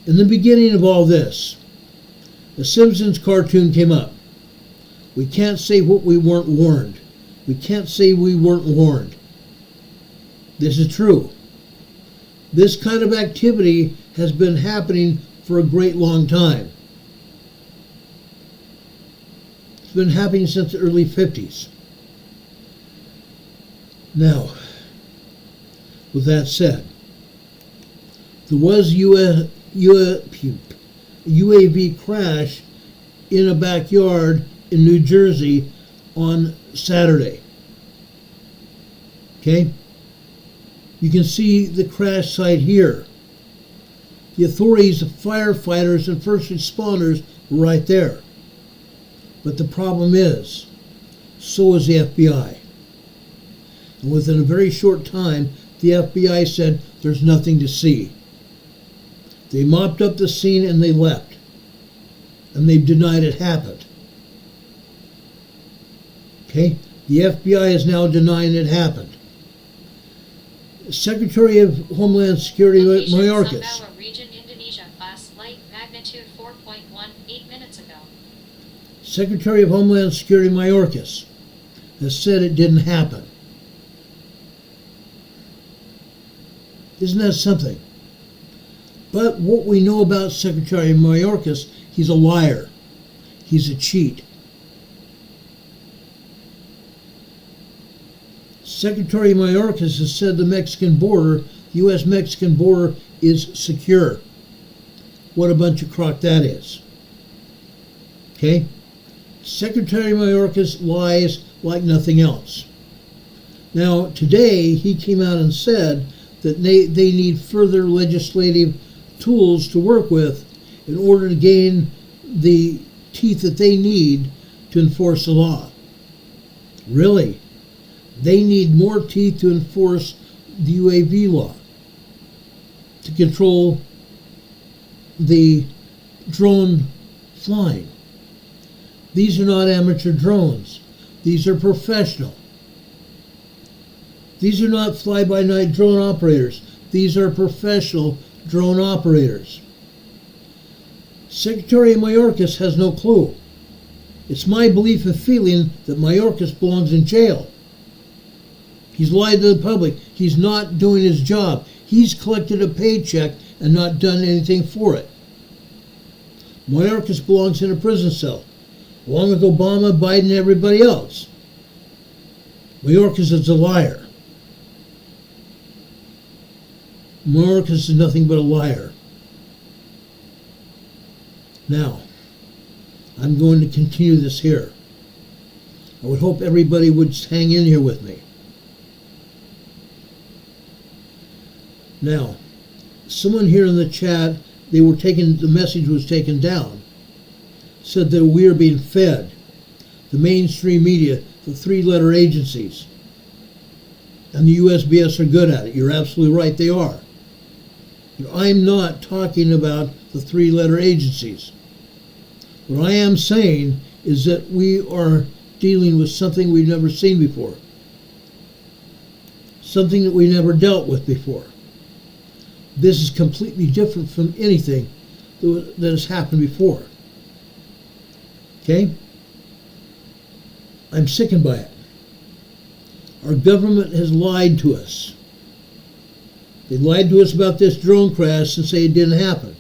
in the beginning of all this, the Simpsons cartoon came up. We can't say what we weren't warned. We can't say we weren't warned. This is true. This kind of activity has been happening for a great long time. It's been happening since the early 50s. Now, with that said, there was UAV crash in a backyard in New Jersey on Saturday. Okay? You can see the crash site here. The authorities, firefighters, and first responders were right there. But the problem is, so is the FBI. And within a very short time, the FBI said there's nothing to see. They mopped up the scene and they left. And they denied it happened. Okay? The FBI is now denying it happened. Secretary of Homeland Security Mayorkas. Sumbawa region, Indonesia, class light, magnitude 4.1, 8 minutes ago. Secretary of Homeland Security Mayorkas has said it didn't happen. Isn't that something? But what we know about Secretary Mayorkas, he's a liar. He's a cheat. Secretary Mayorkas has said the Mexican border, the U.S.-Mexican border, is secure. What a bunch of crock that is. Okay? Secretary Mayorkas lies like nothing else. Now, today, he came out and said that they need further legislative tools to work with in order to gain the teeth that they need to enforce the law. Really? They need more teeth to enforce the UAV law, to control the drone flying. These are not amateur drones. These are professional. These are not fly-by-night drone operators. These are professional drone operators. Secretary Mayorkas has no clue. It's my belief and feeling that Mayorkas belongs in jail. He's lied to the public. He's not doing his job. He's collected a paycheck and not done anything for it. Mayorkas belongs in a prison cell, along with Obama, Biden, and everybody else. Mayorkas is a liar. Mayorkas is nothing but a liar. Now, I'm going to continue this here. I would hope everybody would hang in here with me. Now, someone here in the chat, the message was taken down, said that we are being fed, the mainstream media, the three-letter agencies, and the USBS are good at it. You're absolutely right, they are. But I'm not talking about the three-letter agencies. What I am saying is that we are dealing with something we've never seen before, something that we never dealt with before. This is completely different from anything that has happened before. Okay? I'm sickened by it. Our government has lied to us. They lied to us about this drone crash and say it didn't happen.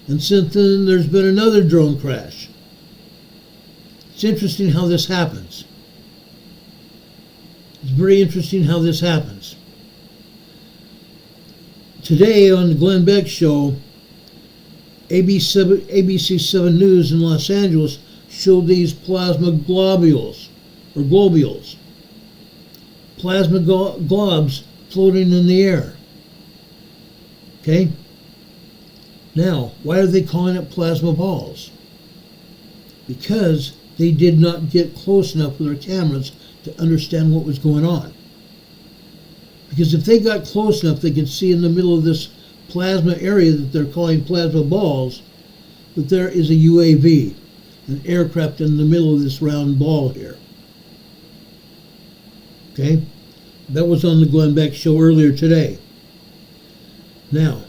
And since then, there's been another drone crash. It's interesting how this happens. It's very interesting how this happens. Today on the Glenn Beck Show, ABC 7 News in Los Angeles showed these plasma globules, or globules. Plasma globs floating in the air. Okay? Now, why are they calling it plasma balls? Because they did not get close enough with their cameras to understand what was going on. Because if they got close enough, they could see in the middle of this plasma area that they're calling plasma balls, that there is a UAV, an aircraft in the middle of this round ball here. Okay? That was on the Glenn Beck Show earlier today. Now,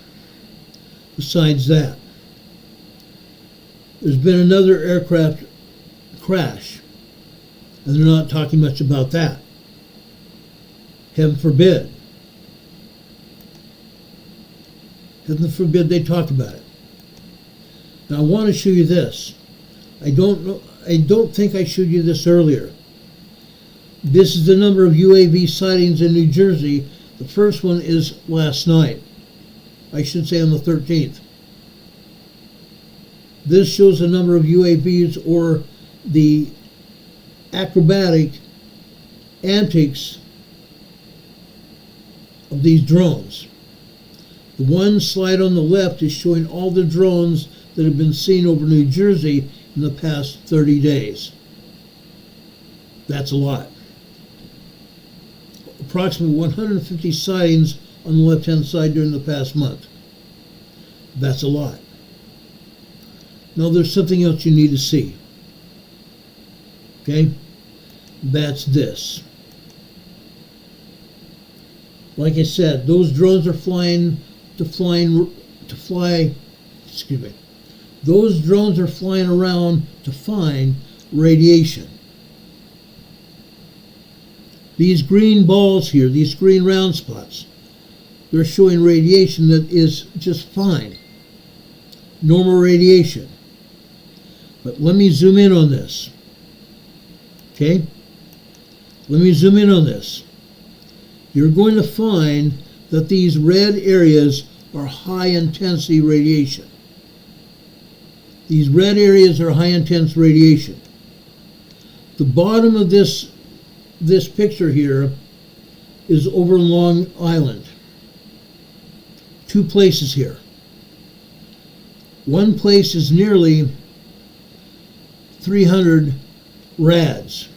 besides that, there's been another aircraft crash, and they're not talking much about that. Heaven forbid. Heaven forbid they talk about it. Now I want to show you this. I don't think I showed you this earlier. This is the number of UAV sightings in New Jersey. The first one is last night. I should say on the 13th. This shows the number of UAVs, or the acrobatic antics of these drones. The one slide on the left is showing all the drones that have been seen over New Jersey in the past 30 days. That's a lot. Approximately 150 sightings on the left-hand side during the past month. That's a lot. Now there's something else you need to see. Okay? That's this. Like I said, those drones are Those drones are flying around to find radiation. These green balls here, these green round spots, they're showing radiation that is just fine. Normal radiation. But let me zoom in on this. Okay? Let me zoom in on this. You're going to find that these red areas are high intensity radiation. These red areas are high intense radiation. The bottom of this picture here is over Long Island. Two places here. One place is nearly 300 rads.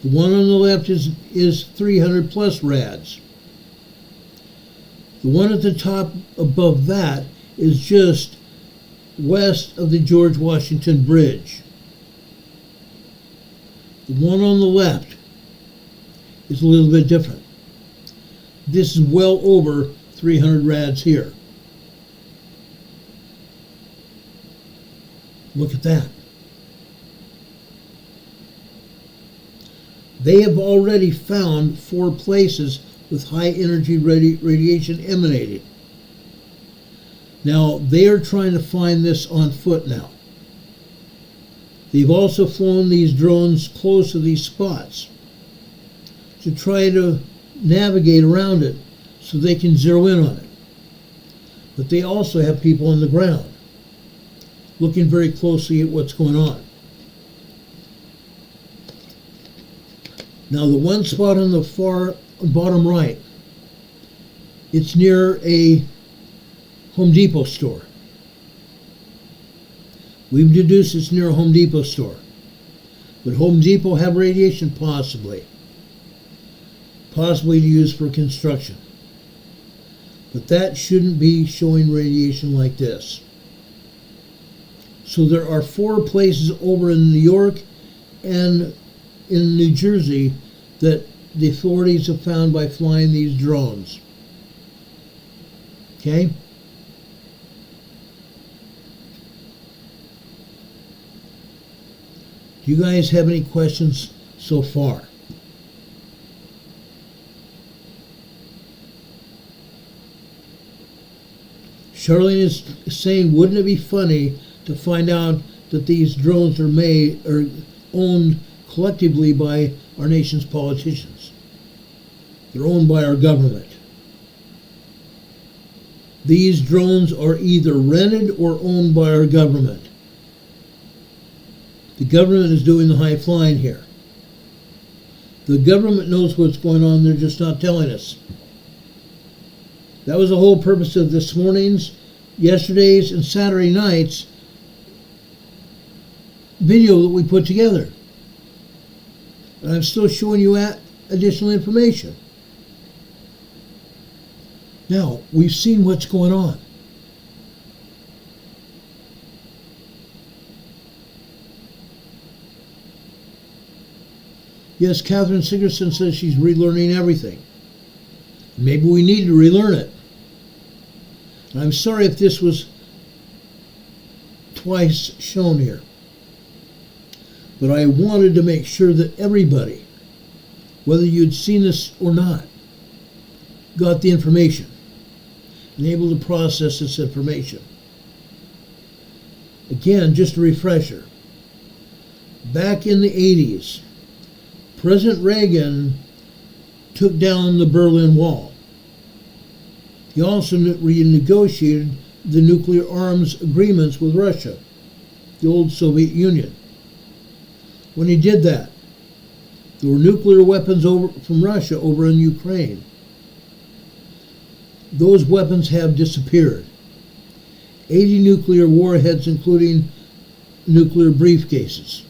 The one on the left is 300 plus rads. The one at the top above that is just west of the George Washington Bridge. The one on the left is a little bit different. This is well over 300 rads here. Look at that. They have already found 4 places with high energy radiation emanating. Now, they are trying to find this on foot now. They've also flown these drones close to these spots to try to navigate around it so they can zero in on it. But they also have people on the ground looking very closely at what's going on. Now, the one spot on the far bottom right, it's near a Home Depot store. We've deduced it's near a Home Depot store. Would Home Depot have radiation? Possibly. Possibly to use for construction. But that shouldn't be showing radiation like this. So there are 4 places over in New York and in New Jersey that the authorities have found by flying these drones. Okay? Do you guys have any questions so far? Charlene is saying, wouldn't it be funny to find out that these drones are made or owned collectively by our nation's politicians? They're owned by our government. These drones are either rented or owned by our government. The government is doing the high flying here. The government knows what's going on, they're just not telling us. That was the whole purpose of this morning's, yesterday's, and Saturday night's video that we put together. And I'm still showing you additional information. Now, we've seen what's going on. Yes, Catherine Sigerson says she's relearning everything. Maybe we need to relearn it. And I'm sorry if this was twice shown here. But I wanted to make sure that everybody, whether you'd seen this or not, got the information and able to process this information. Again, just a refresher. Back in the 80s, President Reagan took down the Berlin Wall. He also renegotiated the nuclear arms agreements with Russia, the old Soviet Union. When he did that, there were nuclear weapons from Russia over in Ukraine. Those weapons have disappeared. 80 nuclear warheads, including nuclear briefcases,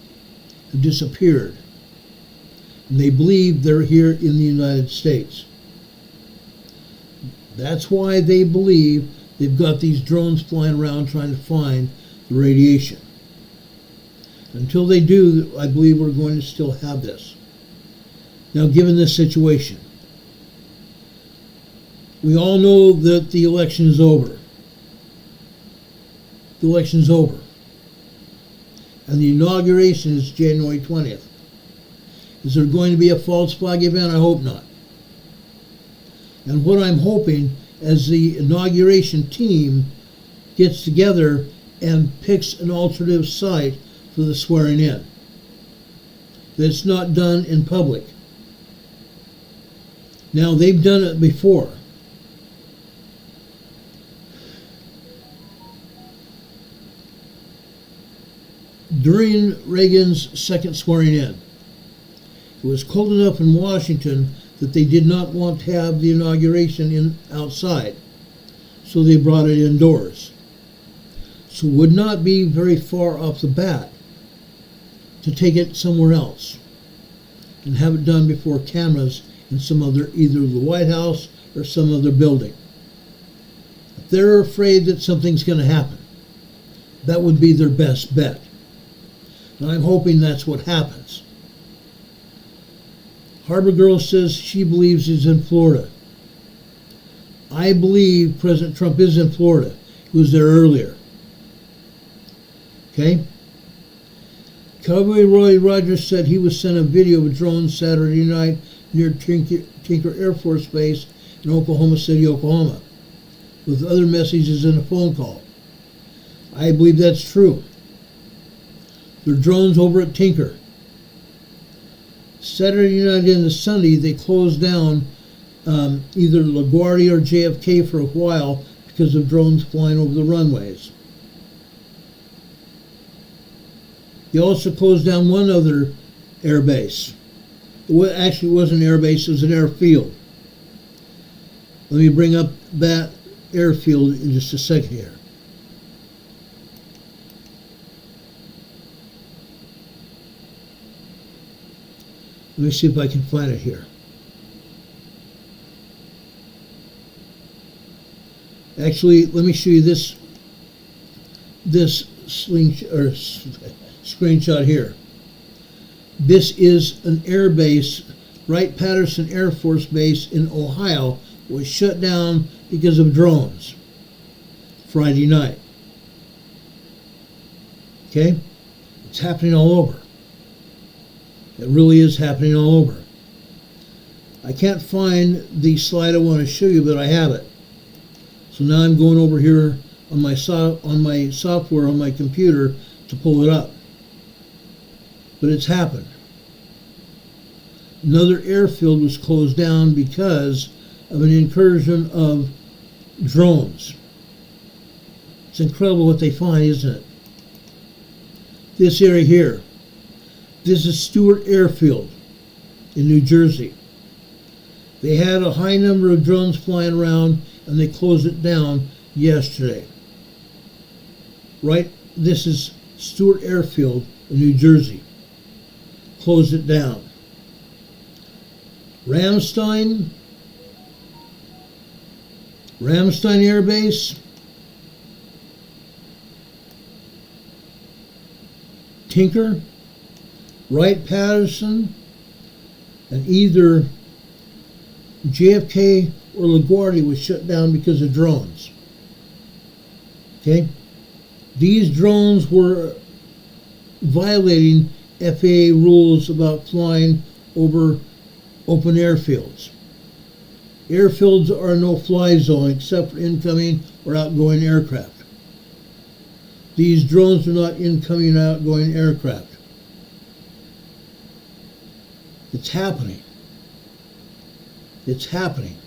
have disappeared. And they believe they're here in the United States. That's why they believe they've got these drones flying around trying to find the radiation. Until they do, I believe we're going to still have this. Now, given this situation, we all know that the election is over. The election is over. And the inauguration is January 20th. Is there going to be a false flag event? I hope not. And what I'm hoping, as the inauguration team gets together and picks an alternative site for the swearing in, that it's not done in public. Now, they've done it before. During Reagan's second swearing in, it was cold enough in Washington that they did not want to have the inauguration outside, so they brought it indoors. So it would not be very far off the bat to take it somewhere else and have it done before cameras in some other, either the White House or some other building. If they're afraid that something's going to happen, that would be their best bet. And I'm hoping that's what happens. Harbor Girl says she believes he's in Florida. I believe President Trump is in Florida. He was there earlier. Okay? Cowboy Roy Rogers said he was sent a video of a drone Saturday night near Tinker Air Force Base in Oklahoma City, Oklahoma, with other messages and a phone call. I believe that's true. There are drones over at Tinker. Saturday night into Sunday, they closed down either LaGuardia or JFK for a while because of drones flying over the runways. They also closed down one other air base. Actually, it wasn't an air base, it was an airfield. Let me bring up that airfield in just a second here. Let me see if I can find it here. Actually, let me show you this screenshot here. This is an air base, Wright-Patterson Air Force Base in Ohio, was shut down because of drones Friday night. Okay? It's happening all over. It really is happening all over. I can't find the slide I want to show you, but I have it. So now I'm going over here on my software on my computer to pull it up. But it's happened. Another airfield was closed down because of an incursion of drones. It's incredible what they find, isn't it? This area here, this is Stewart Airfield in New Jersey. They had a high number of drones flying around and they closed it down yesterday. Right, this is Stewart Airfield in New Jersey. Closed it down. Ramstein Air Base, Tinker, Wright-Patterson, and either JFK or LaGuardia was shut down because of drones. Okay? These drones were violating FAA rules about flying over open airfields. Airfields are a no-fly zone except for incoming or outgoing aircraft. These drones are not incoming or outgoing aircraft. It's happening. It's happening.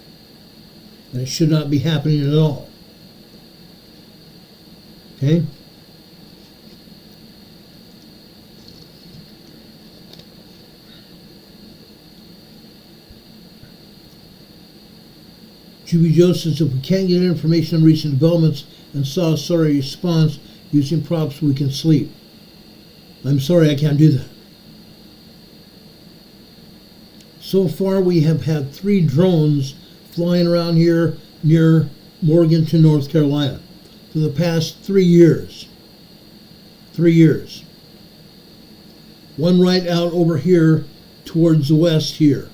And it should not be happening at all. Okay? Juby Joe says, if we can't get information on recent developments and saw a sorry response using props, we can sleep. I'm sorry, I can't do that. So far, we have had 3 drones flying around here near Morganton, North Carolina for the past 3 years. 3 years. One right out over here towards the west here.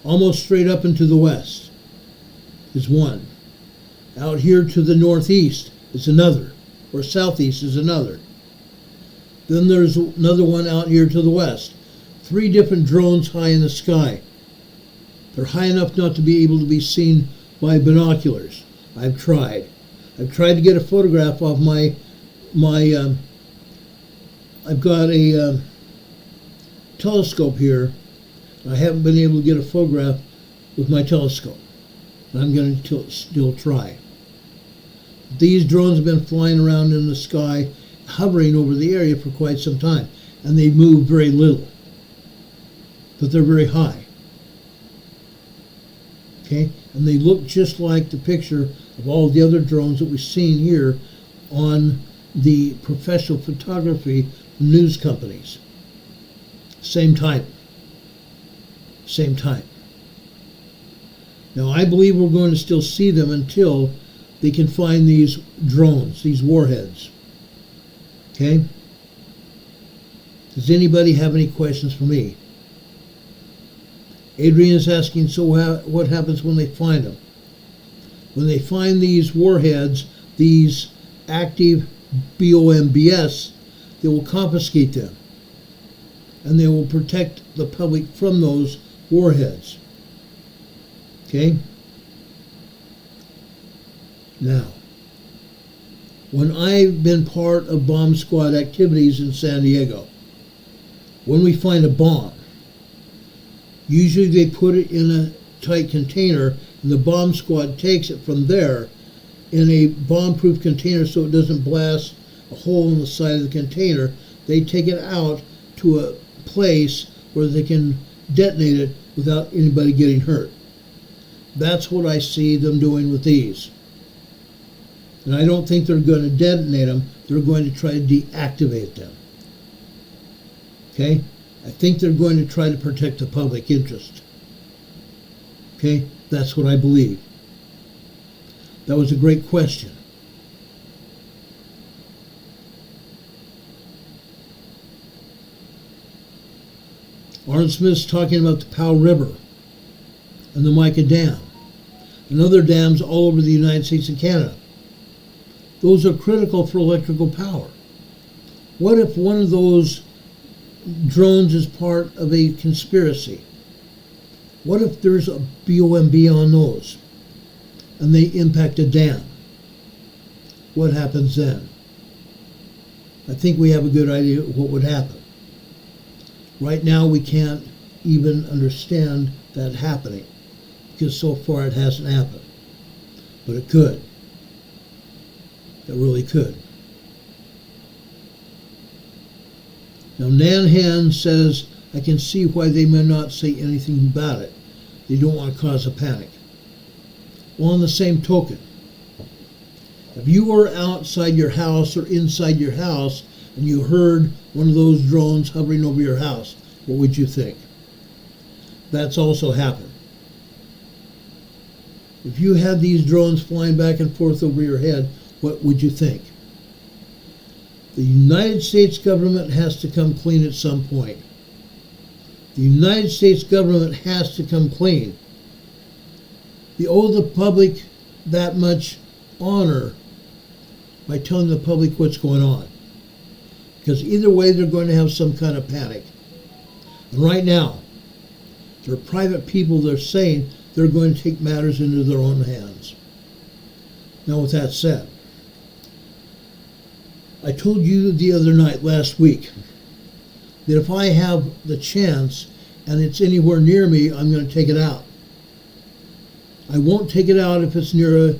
Almost straight up into the west is one. Out here to the northeast is another, or southeast is another. Then there's another one out here to the west. 3 different drones high in the sky. They're high enough not to be able to be seen by binoculars. I've tried to get a photograph of my I've got a telescope here. I haven't been able to get a photograph with my telescope. I'm going to still try. These drones have been flying around in the sky, hovering over the area for quite some time, and they move very little, but they're very high. Okay, and they look just like the picture of all the other drones that we've seen here on the professional photography news companies. Same type. Same type. Now, I believe we're going to still see them until they can find these drones, these warheads. Okay? Does anybody have any questions for me? Adrian is asking, so what happens when they find them? When they find these warheads, these active BOMBS, they will confiscate them. And they will protect the public from those warheads. Okay? Now, when I've been part of bomb squad activities in San Diego, when we find a bomb, usually they put it in a tight container and the bomb squad takes it from there in a bomb-proof container so it doesn't blast a hole in the side of the container. They take it out to a place where they can detonate it without anybody getting hurt. That's what I see them doing with these. And I don't think they're going to detonate them. They're going to try to deactivate them. Okay? I think they're going to try to protect the public interest. Okay? That's what I believe. That was a great question. Arnold Smith's talking about the Powell River and the Mica Dam and other dams all over the United States and Canada. Those are critical for electrical power. What if one of those drones is part of a conspiracy? What if there's a BOMB on those and they impact a dam? What happens then? I think we have a good idea of what would happen. Right now we can't even understand that happening, because so far it hasn't happened. But it could. It really could. Now, Nanhan says, I can see why they may not say anything about it. They don't want to cause a panic. Well, on the same token, if you were outside your house or inside your house and you heard one of those drones hovering over your house, what would you think? That's also happened. If you had these drones flying back and forth over your head, what would you think? The United States government has to come clean at some point. The United States government has to come clean. You owe the public that much honor by telling the public what's going on. Because either way, they're going to have some kind of panic. And right now, there are private people that are saying they're going to take matters into their own hands. Now, with that said, I told you the other night, last week, that if I have the chance and it's anywhere near me, I'm going to take it out. I won't take it out if it's near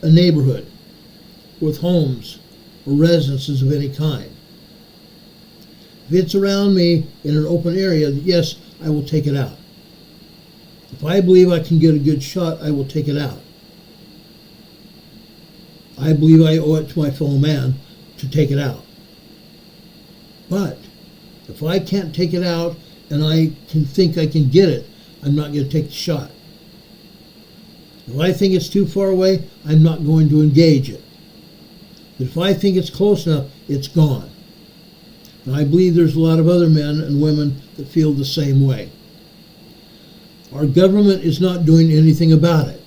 a neighborhood with homes or residences of any kind. If it's around me in an open area, yes, I will take it out. If I believe I can get a good shot, I will take it out. I believe I owe it to my fellow man to take it out. But if I can't take it out and I can think I can get it, I'm not going to take the shot. If I think it's too far away, I'm not going to engage it. But if I think it's close enough, it's gone. And I believe there's a lot of other men and women that feel the same way. Our government is not doing anything about it.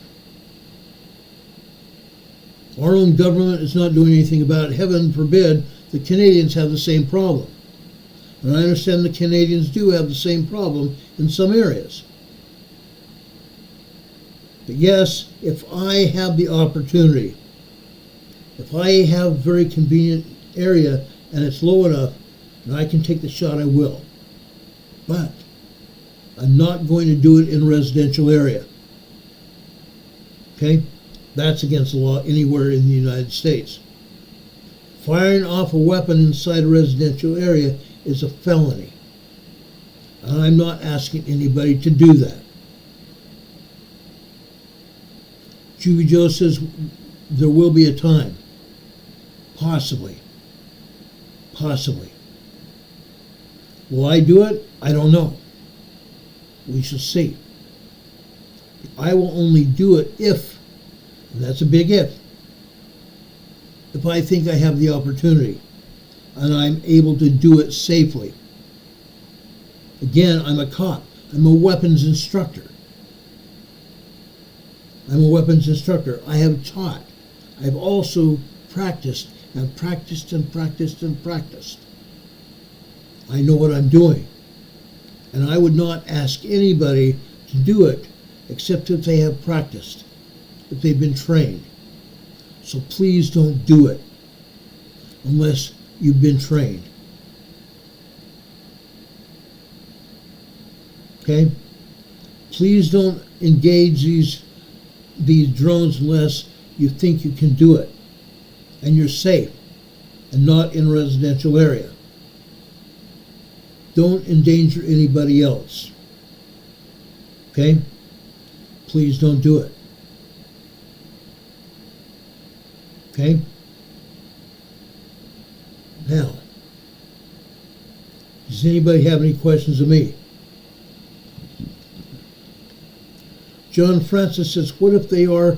Our own government is not doing anything about it. Heaven forbid the Canadians have the same problem. And I understand the Canadians do have the same problem in some areas. But yes, if I have the opportunity, if I have a very convenient area and it's low enough and I can take the shot, I will. But I'm not going to do it in a residential area. Okay? That's against the law anywhere in the United States. Firing off a weapon inside a residential area is a felony. And I'm not asking anybody to do that. Juvie Joe says there will be a time. Possibly. Possibly. Will I do it? I don't know. We shall see. I will only do it if, and that's a big if I think I have the opportunity and I'm able to do it safely. Again, I'm a cop. I'm a weapons instructor. I'm a weapons instructor. I have taught. I've also practiced and practiced and practiced and practiced. I know what I'm doing. And I would not ask anybody to do it except if they have practiced, if they've been trained. So please don't do it unless you've been trained. Okay? Please don't engage these drones unless you think you can do it and you're safe and not in a residential area. Don't endanger anybody else. Okay? Please don't do it. Okay? Now, does anybody have any questions of me? John Francis says, what if they are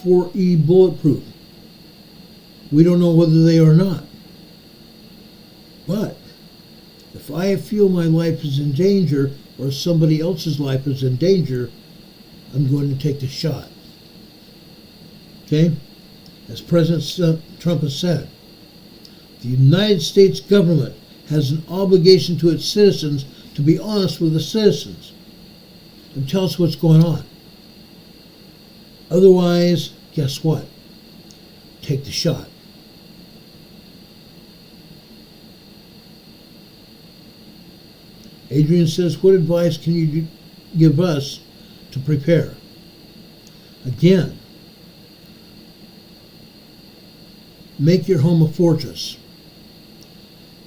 4E bulletproof? We don't know whether they are not. But if I feel my life is in danger or somebody else's life is in danger, I'm going to take the shot. Okay? As President Trump has said, the United States government has an obligation to its citizens to be honest with the citizens and tell us what's going on. Otherwise, guess what? Take the shot. Adrian says, what advice can you give us to prepare? Again, make your home a fortress.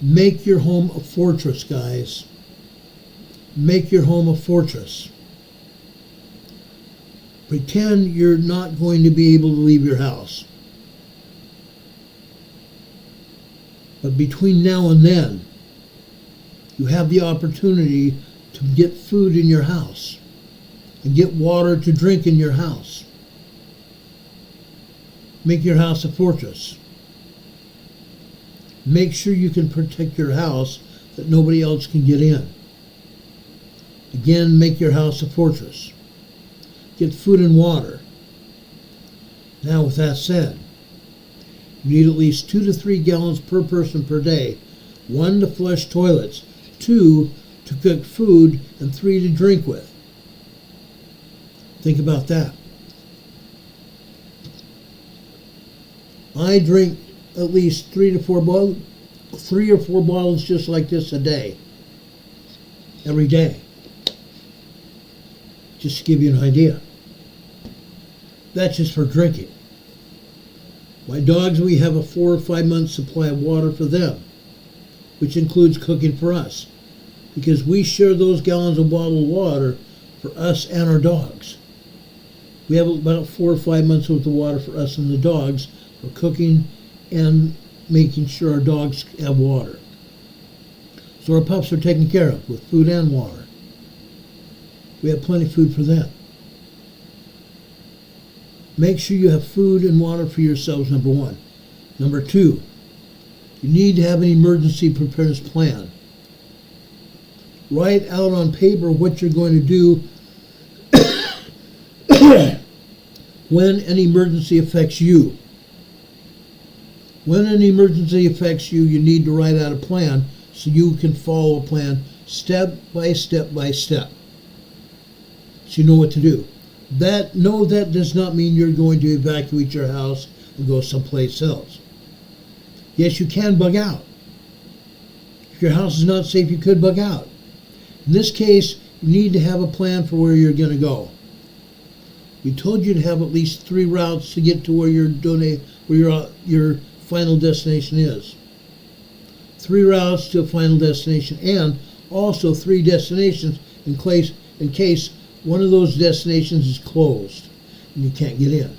Make your home a fortress, guys. Make your home a fortress. Pretend you're not going to be able to leave your house. But between now and then, you have the opportunity to get food in your house and get water to drink in your house. Make your house a fortress. Make sure you can protect your house that nobody else can get in. Again, make your house a fortress. Get food and water. Now, with that said, you need at least 2 to 3 gallons per person per day. 1 to flush toilets, 2 to cook food, and 3 to drink with. Think about that. I drink at least 3 or 4 bottles just like this a day. Every day. Just to give you an idea. That's just for drinking. My dogs, we have a 4 or 5 month supply of water for them, which includes cooking for us, because we share those gallons of bottled water for us and our dogs. We have about 4 or 5 months worth of water for us and the dogs for cooking and making sure our dogs have water. So our pups are taken care of with food and water. We have plenty of food for them. Make sure you have food and water for yourselves, number 1. Number 2, you need to have an emergency preparedness plan. Write out on paper what you're going to do when an emergency affects you. When an emergency affects you, you need to write out a plan so you can follow a plan step by step by step. So you know what to do. That does not mean you're going to evacuate your house and go someplace else. Yes, you can bug out. If your house is not safe, you could bug out. In this case, you need to have a plan for where you're going to go. We told you to have at least 3 routes to get to where your final destination is. 3 routes to a final destination, and also 3 destinations in case one of those destinations is closed and you can't get in.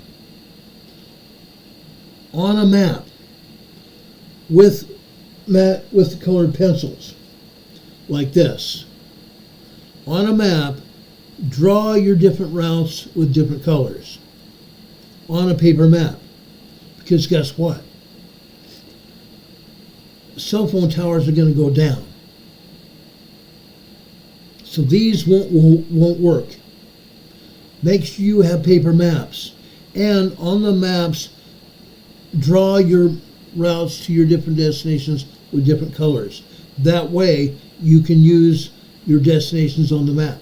On a map with colored pencils like this. On a map, draw your different routes with different colors on a paper map. Because guess what? Cell phone towers are going to go down. So these won't work. Make sure you have paper maps. And on the maps, draw your routes to your different destinations with different colors. That way, you can use your destinations on the map.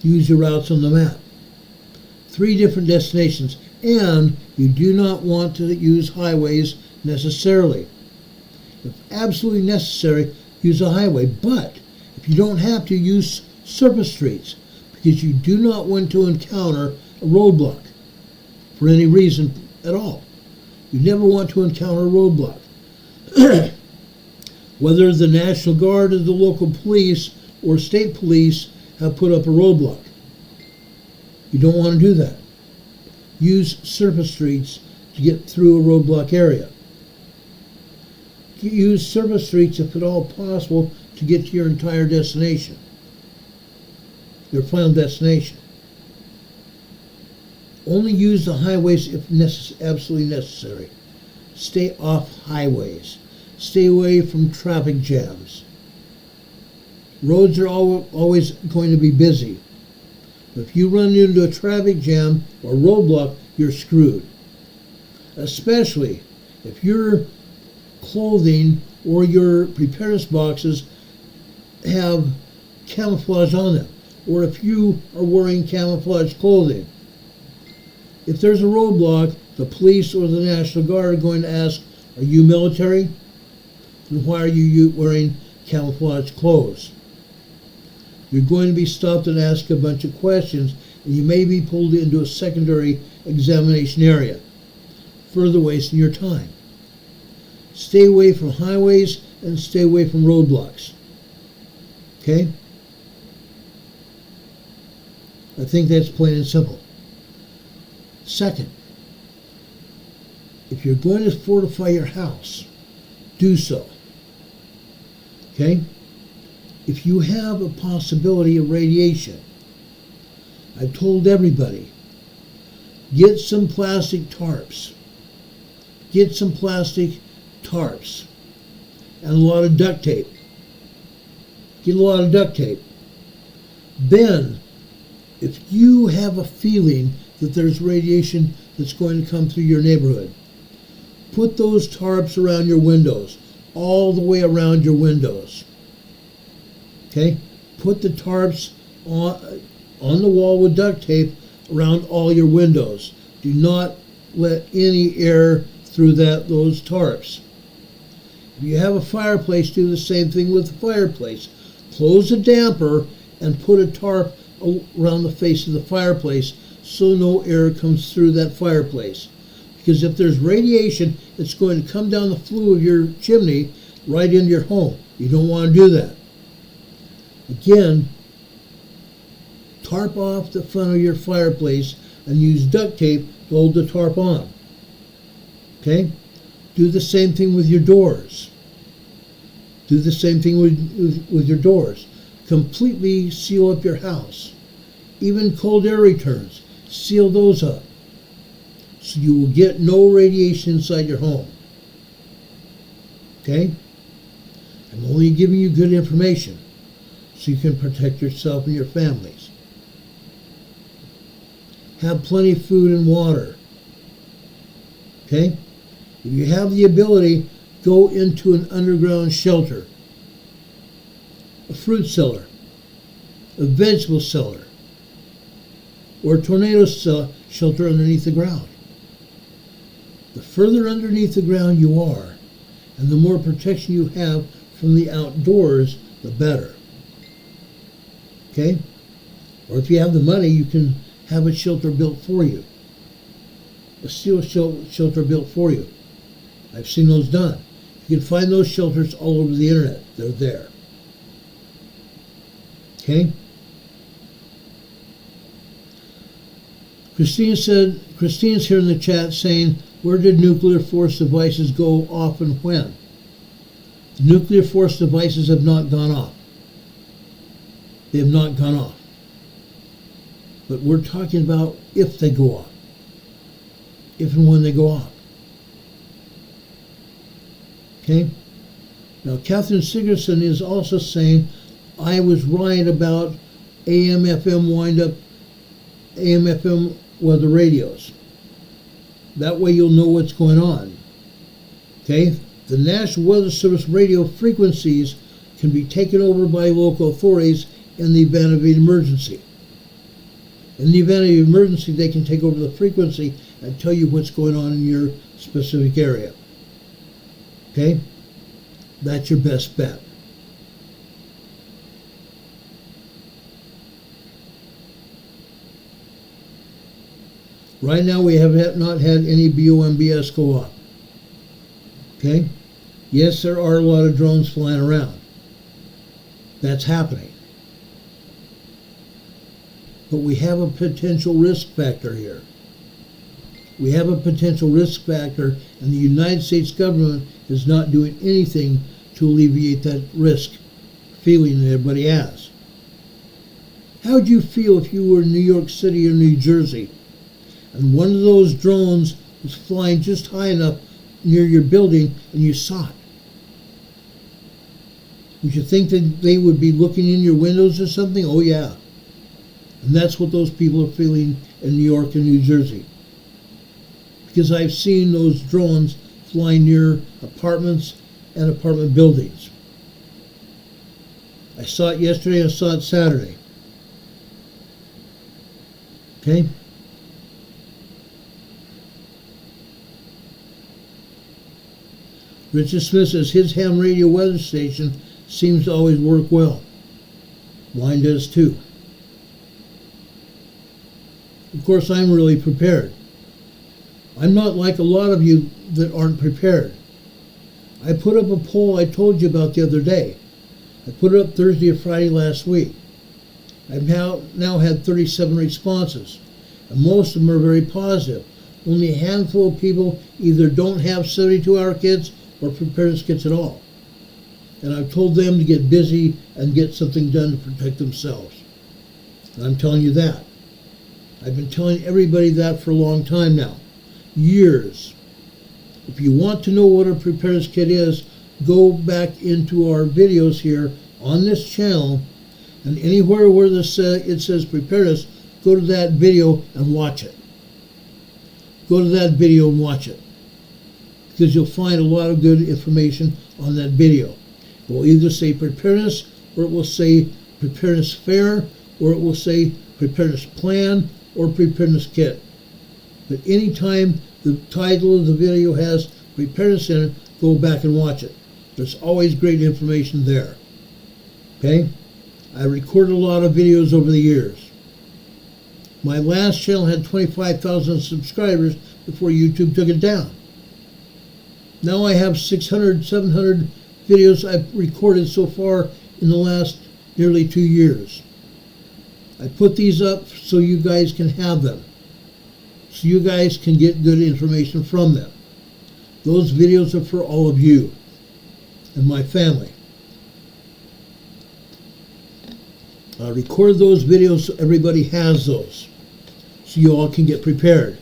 Use your routes on the map. 3 different destinations. And you do not want to use highways necessarily. If absolutely necessary, use a highway. But if you don't have to, use surface streets, because you do not want to encounter a roadblock for any reason at all. You never want to encounter a roadblock. Whether the National Guard or the local police or state police have put up a roadblock. You don't want to do that. Use surface streets to get through a roadblock area. Use surface streets, if at all possible, to get to your entire destination, your final destination. Only use the highways if absolutely necessary. Stay off highways. Stay away from traffic jams. Roads are always going to be busy. But if you run into a traffic jam or roadblock, you're screwed. Especially if your clothing or your preparedness boxes have camouflage on them, or if you are wearing camouflage clothing. If there's a roadblock, the police or the National Guard are going to ask, are you military? And why are you wearing camouflage clothes. You're going to be stopped and asked a bunch of questions, and you may be pulled into a secondary examination area, further wasting your time. Stay away from highways and stay away from roadblocks. Okay? I think that's plain and simple. Second, if you're going to fortify your house, do so. Okay? If you have a possibility of radiation, I've told everybody, get some plastic tarps. Get some plastic tarps and a lot of duct tape. Get a lot of duct tape. Then, if you have a feeling that there's radiation that's going to come through your neighborhood, put those tarps around your windows, all the way around your windows. Okay? Put the tarps on the wall with duct tape around all your windows. Do not let any air through those tarps. If you have a fireplace, do the same thing with the fireplace. Close the damper and put a tarp around the face of the fireplace so no air comes through that fireplace. Because if there's radiation, it's going to come down the flue of your chimney right into your home. You don't want to do that. Again, tarp off the front of your fireplace and use duct tape to hold the tarp on. Okay? Do the same thing with your doors. Do the same thing with your doors. Completely seal up your house. Even cold air returns, seal those up. So you will get no radiation inside your home. Okay? I'm only giving you good information so you can protect yourself and your families. Have plenty of food and water. Okay? If you have the ability, go into an underground shelter, a fruit cellar, a vegetable cellar, or a tornado shelter underneath the ground. The further underneath the ground you are, and the more protection you have from the outdoors, the better. Okay? Or if you have the money, you can have a shelter built for you. A steel shelter built for you. I've seen those done. You can find those shelters all over the internet. They're there. Okay? Christine's here in the chat saying, where did nuclear force devices go off and when? Nuclear force devices have not gone off. They have not gone off. But we're talking about if they go off. If and when they go off. Okay? Now, Catherine Sigerson is also saying, I was right about AM/FM wind-up, AM/FM weather radios. That way you'll know what's going on. Okay? The National Weather Service radio frequencies can be taken over by local authorities in the event of an emergency. In the event of an emergency, they can take over the frequency and tell you what's going on in your specific area. Okay? That's your best bet. Right now, we have not had any BOMBS go up. Okay? Yes, there are a lot of drones flying around. That's happening. But we have a potential risk factor here. We have a potential risk factor, and the United States government is not doing anything to alleviate that risk feeling that everybody has. How would you feel if you were in New York City or New Jersey, and one of those drones was flying just high enough near your building and you saw it? Would you think that they would be looking in your windows or something? Oh yeah. And that's what those people are feeling in New York and New Jersey. Because I've seen those drones fly near apartments and apartment buildings. I saw it yesterday, I saw it Saturday. Okay? Richard Smith says his ham radio weather station seems to always work well. Mine does too. Of course, I'm really prepared. I'm not like a lot of you that aren't prepared. I put up a poll I told you about the other day. I put it up Thursday or Friday last week. I've now had 37 responses, and most of them are very positive. Only a handful of people either don't have 72-hour kits or preparedness kits at all. And I've told them to get busy and get something done to protect themselves. And I'm telling you that. I've been telling everybody that for a long time now. Years. If you want to know what a preparedness kit is, go back into our videos here on this channel, and anywhere where it says preparedness, go to that video and watch it. Go to that video and watch it, because you'll find a lot of good information on that video. It will either say preparedness, or it will say preparedness fair, or it will say preparedness plan, or preparedness kit. But anytime the title of the video has preparedness in it, go back and watch it. There's always great information there. Okay? I recorded a lot of videos over the years. My last channel had 25,000 subscribers before YouTube took it down. Now I have 600, 700 videos I've recorded so far in the last nearly 2 years. I put these up so you guys can have them, so you guys can get good information from them. Those videos are for all of you and my family. I record those videos so everybody has those, so you all can get prepared.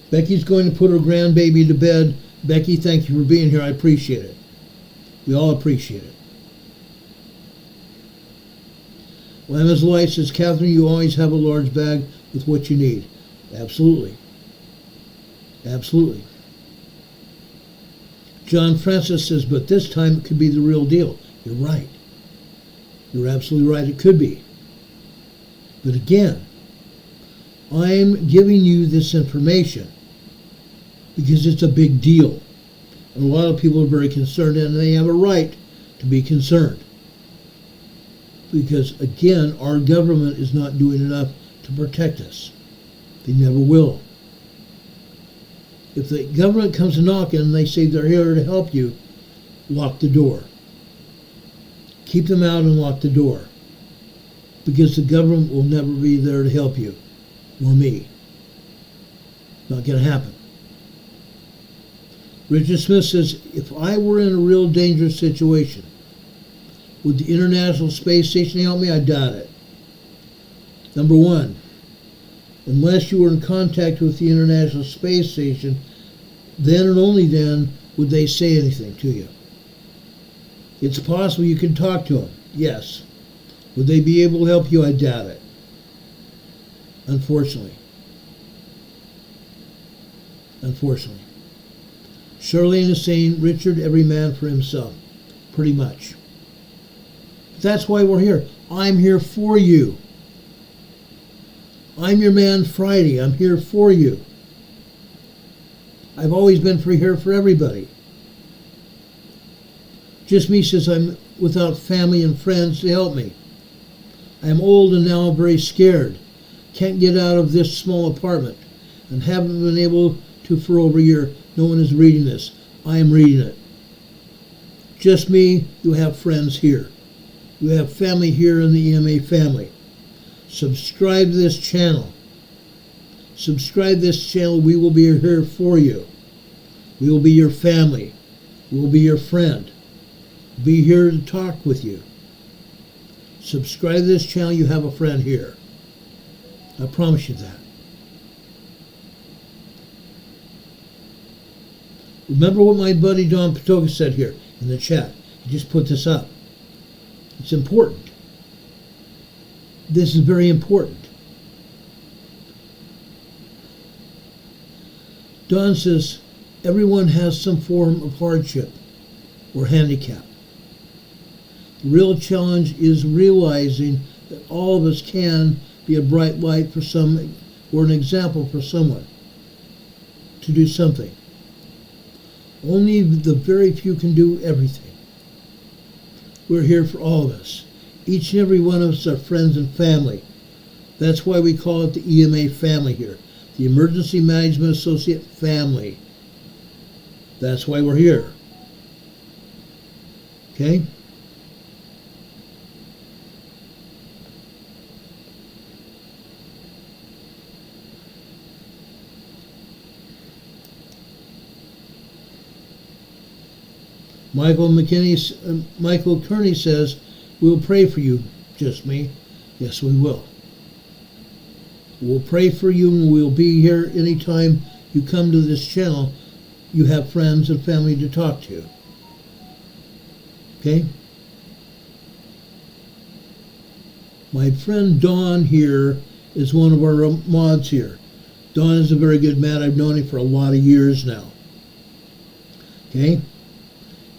Becky's going to put her grandbaby to bed. Becky, thank you for being here. I appreciate it. We all appreciate it. Lama's Light says, Catherine, you always have a large bag with what you need. Absolutely. Absolutely. John Francis says, but this time it could be the real deal. You're right. You're absolutely right. It could be. But again, I'm giving you this information because it's a big deal. And a lot of people are very concerned, and they have a right to be concerned. Because, again, our government is not doing enough to protect us. They never will. If the government comes knocking and they say they're here to help you, lock the door. Keep them out and lock the door. Because the government will never be there to help you or me. Not going to happen. Richard Smith says, if I were in a real dangerous situation, would the International Space Station help me? I doubt it. Number one, unless you were in contact with the International Space Station, then and only then would they say anything to you. It's possible you can talk to them, yes. Would they be able to help you? I doubt it. Unfortunately. Unfortunately. Charlene is saying, Richard, every man for himself. Pretty much. That's why we're here. I'm here for you. I'm your man Friday. I'm here for you. I've always been here for everybody. Just me says I'm without family and friends to help me. I'm old and now very scared. Can't get out of this small apartment and haven't been able to for over a year. No one is reading this. I am reading it. Just me, you have friends here. You have family here in the EMA family. Subscribe to this channel. Subscribe to this channel. We will be here for you. We will be your family. We will be your friend. Be here to talk with you. Subscribe to this channel. You have a friend here. I promise you that. Remember what my buddy Don Patoka said here in the chat. He just put this up. It's important. This is very important. Don says, everyone has some form of hardship or handicap. The real challenge is realizing that all of us can be a bright light for some, or an example for someone to do something. Only the very few can do everything. We're here for all of us. Each and every one of us are friends and family. That's why we call it the EMA family here, the Emergency Management Associate family. That's why we're here. Okay? Michael Kearney says, we'll pray for you, just me. Yes, we will. We'll pray for you, and we'll be here anytime you come to this channel. You have friends and family to talk to. Okay? My friend Don here is one of our mods here. Don is a very good man. I've known him for a lot of years now. Okay?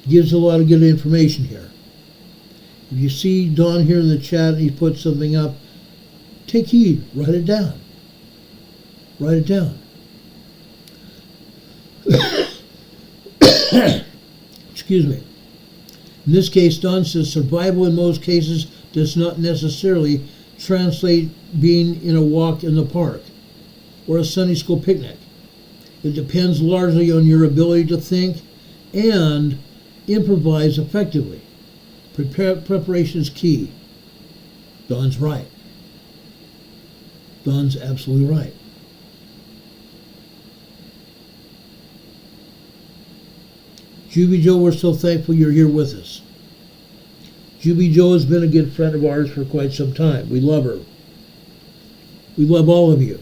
Gives a lot of good information here. If you see Don here in the chat and he puts something up, take heed, write it down. Write it down. Excuse me. In this case, Don says survival in most cases does not necessarily translate being in a walk in the park or a Sunday school picnic. It depends largely on your ability to think and improvise effectively. Preparation is key. Don's right. Don's absolutely right. Juby Joe, we're so thankful you're here with us. Juby Joe has been a good friend of ours for quite some time. We love her. We love all of you.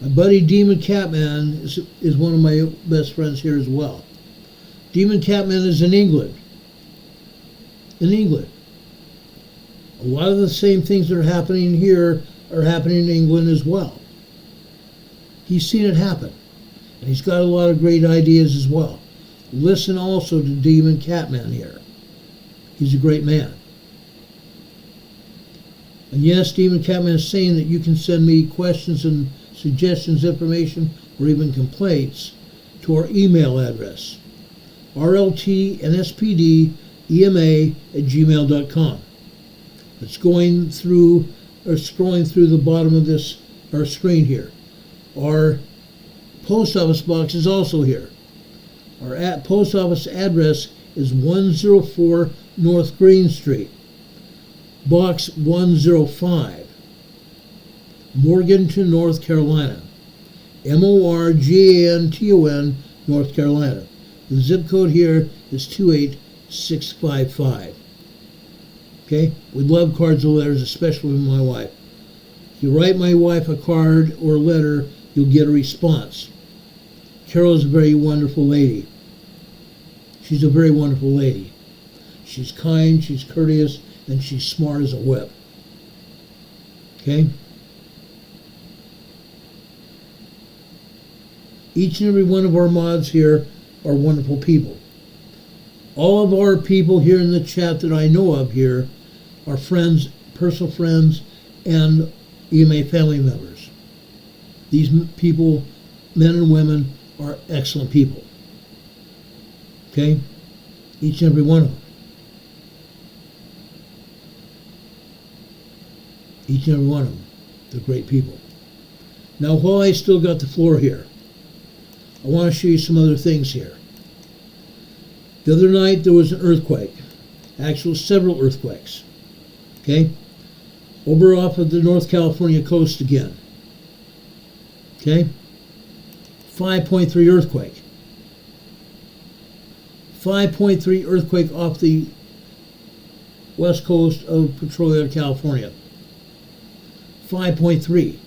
My buddy Demon Catman is one of my best friends here as well. Demon Catman is in England. In England. A lot of the same things that are happening here are happening in England as well. He's seen it happen. And he's got a lot of great ideas as well. Listen also to Demon Catman here. He's a great man. And yes, Demon Catman is saying that you can send me questions and suggestions, information, or even complaints to our email address, rltnspdema@gmail.com. It's going through or scrolling through the bottom of this our screen here. Our post office box is also here. Our post office address is 104 North Green Street, Box 105, Morganton, North Carolina, Morganton, North Carolina. The zip code here is 28655. Okay? We love cards and letters, especially with my wife. If you write my wife a card or a letter, you'll get a response. Carol is a very wonderful lady. She's a very wonderful lady. She's kind, she's courteous, and she's smart as a whip. Okay? Each and every one of our mods here are wonderful people. All of our people here in the chat that I know of here are friends, personal friends, and EMA family members. These people, men and women, are excellent people. Okay? Each and every one of them. Each and every one of them. They're great people. Now, while I still got the floor here, I want to show you some other things here. The other night there was an earthquake. Actually, several earthquakes. Okay? Over off of the North California coast again. Okay? 5.3 earthquake. 5.3 earthquake off the west coast of Petrolia, California. 5.3.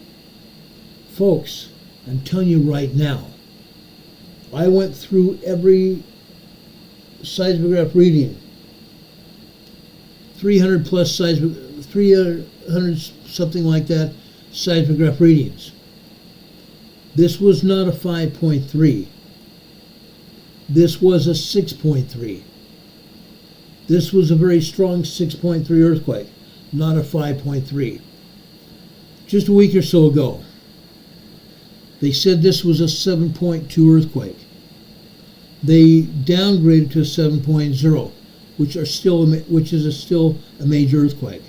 Folks, I'm telling you right now, I went through every seismograph reading. 300 plus 300 something like that seismograph readings. This was not a 5.3. This was a 6.3. This was a very strong 6.3 earthquake, not a 5.3. Just a week or so ago, they said this was a 7.2 earthquake. they downgraded to 7.0, which is still a major earthquake.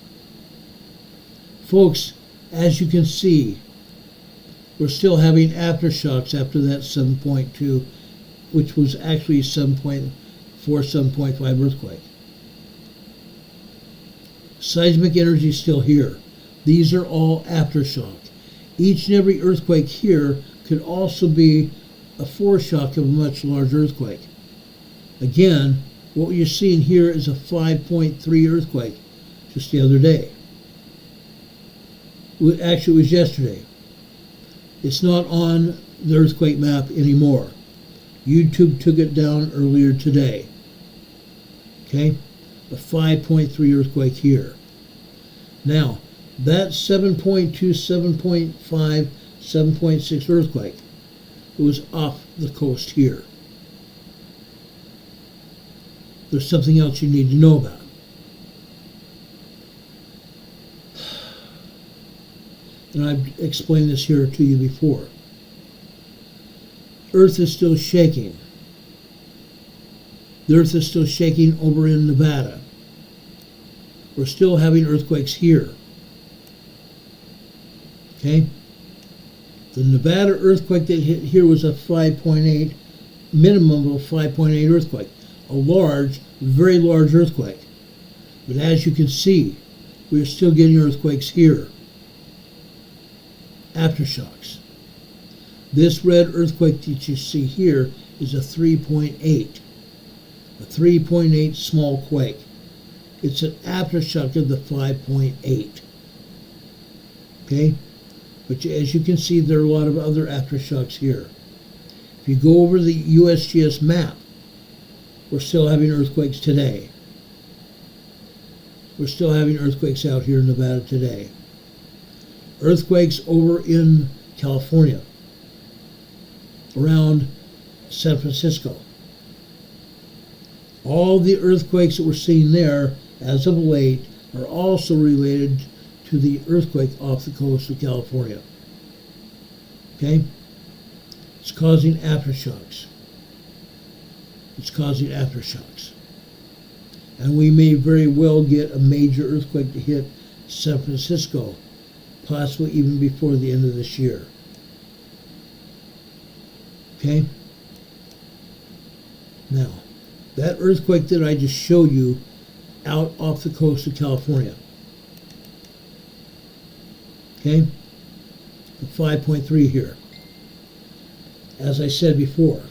Folks, as you can see, we're still having aftershocks after that 7.2, which was actually 7.4, 7.5 earthquake. Seismic energy is still here. These are all aftershock. Each and every earthquake here could also be a foreshock of a much larger earthquake. Again, what you're seeing here is a 5.3 earthquake just the other day. Actually, it was yesterday. It's not on the earthquake map anymore. YouTube took it down earlier today. Okay? A 5.3 earthquake here. Now, that 7.2, 7.5, 7.6 earthquake, it was off the coast here. There's something else you need to know about. And I've explained this here to you before. Earth is still shaking. The earth is still shaking over in Nevada. We're still having earthquakes here. Okay? The Nevada earthquake that hit here was a 5.8, minimum of a 5.8 earthquake. A large, very large earthquake. But as you can see, we're still getting earthquakes here. Aftershocks. This red earthquake that you see here is a 3.8. A 3.8 small quake. It's an aftershock of the 5.8. Okay? But as you can see, there are a lot of other aftershocks here. If you go over the USGS map, we're still having earthquakes today. We're still having earthquakes out here in Nevada today. Earthquakes over in California, around San Francisco. All the earthquakes that we're seeing there, as of late, are also related to the earthquake off the coast of California. Okay? It's causing aftershocks. It's causing aftershocks. And we may very well get a major earthquake to hit San Francisco, possibly even before the end of this year. Okay? Now, that earthquake that I just showed you out off the coast of California, okay? The 5.3 here. As I said before,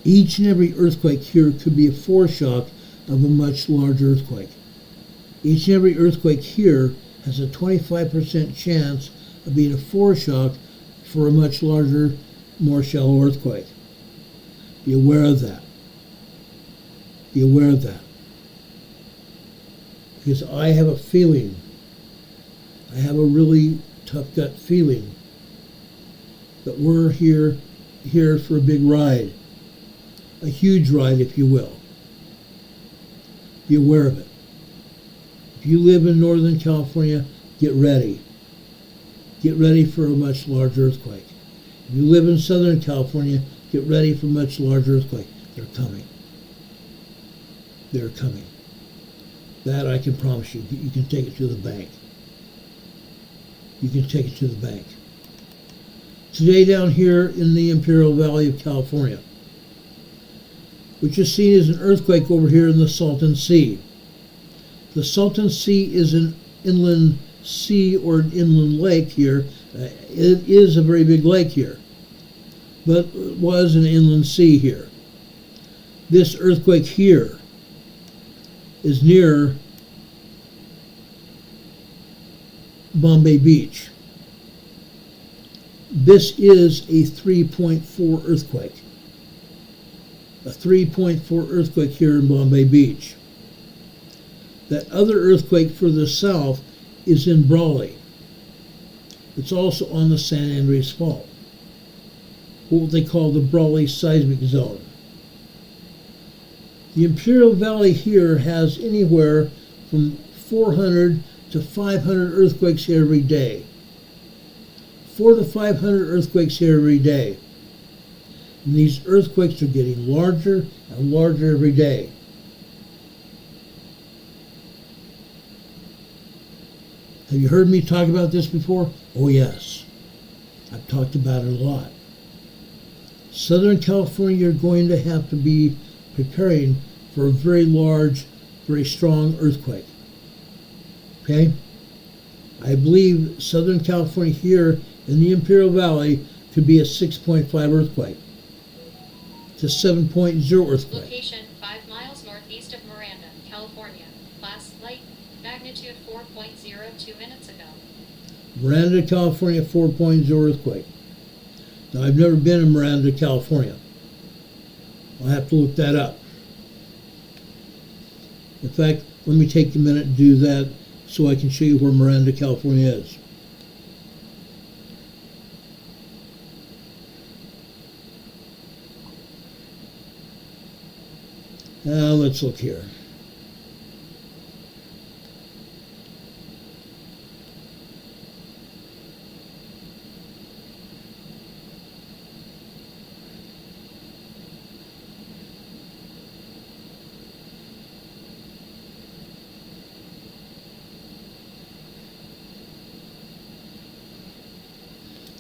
each and every earthquake here could be a foreshock of a much larger earthquake. Each and every earthquake here has a 25% chance of being a foreshock for a much larger, more shallow earthquake. Be aware of that. Be aware of that. Because I have a feeling, I have a really tough gut feeling that we're here for a big ride. A huge ride, if you will. Be aware of it. If you live in Northern California, get ready. Get ready for a much larger earthquake. If you live in Southern California, get ready for a much larger earthquake. They're coming. They're coming. That I can promise you. You can take it to the bank. You can take it to the bank. Today down here in the Imperial Valley of California, which is seen as an earthquake over here in the Salton Sea. The Salton Sea is an inland sea or an inland lake here. It is a very big lake here, but it was an inland sea here. This earthquake here is near Bombay Beach. This is a 3.4 earthquake. A 3.4 earthquake here in Bombay Beach. That other earthquake further south is in Brawley. It's also on the San Andreas Fault, what they call the Brawley Seismic Zone. The Imperial Valley here has anywhere from 400 to 500 earthquakes here every day. 400 to 500 earthquakes here every day. And these earthquakes are getting larger and larger every day. Have you heard me talk about this before? Oh yes. I've talked about it a lot. Southern California, you're going to have to be preparing for a very large, very strong earthquake. Okay? I believe Southern California here in the Imperial Valley could be a 6.5 earthquake. It's a 7.0 earthquake. Location 5 miles northeast of Miranda, California. Class light, magnitude 4.0 2 minutes ago. Miranda, California, 4.0 earthquake. Now, I've never been in Miranda, California. I'll have to look that up. In fact, let me take a minute to do that so I can show you where Miranda, California is. Now, let's look here.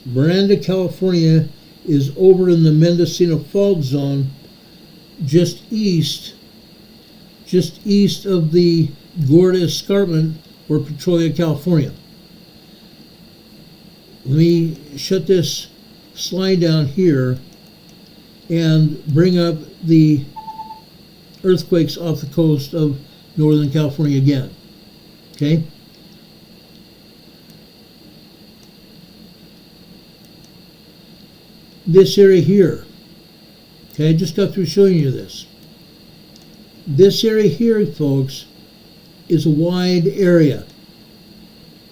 Miranda, California is over in the Mendocino Fault Zone, just east of the Gorda Escarpment or Petrolia, California. Let me shut this slide down here and bring up the earthquakes off the coast of Northern California again. Okay? This area here, okay, I just got through showing you this. This area here, folks, is a wide area,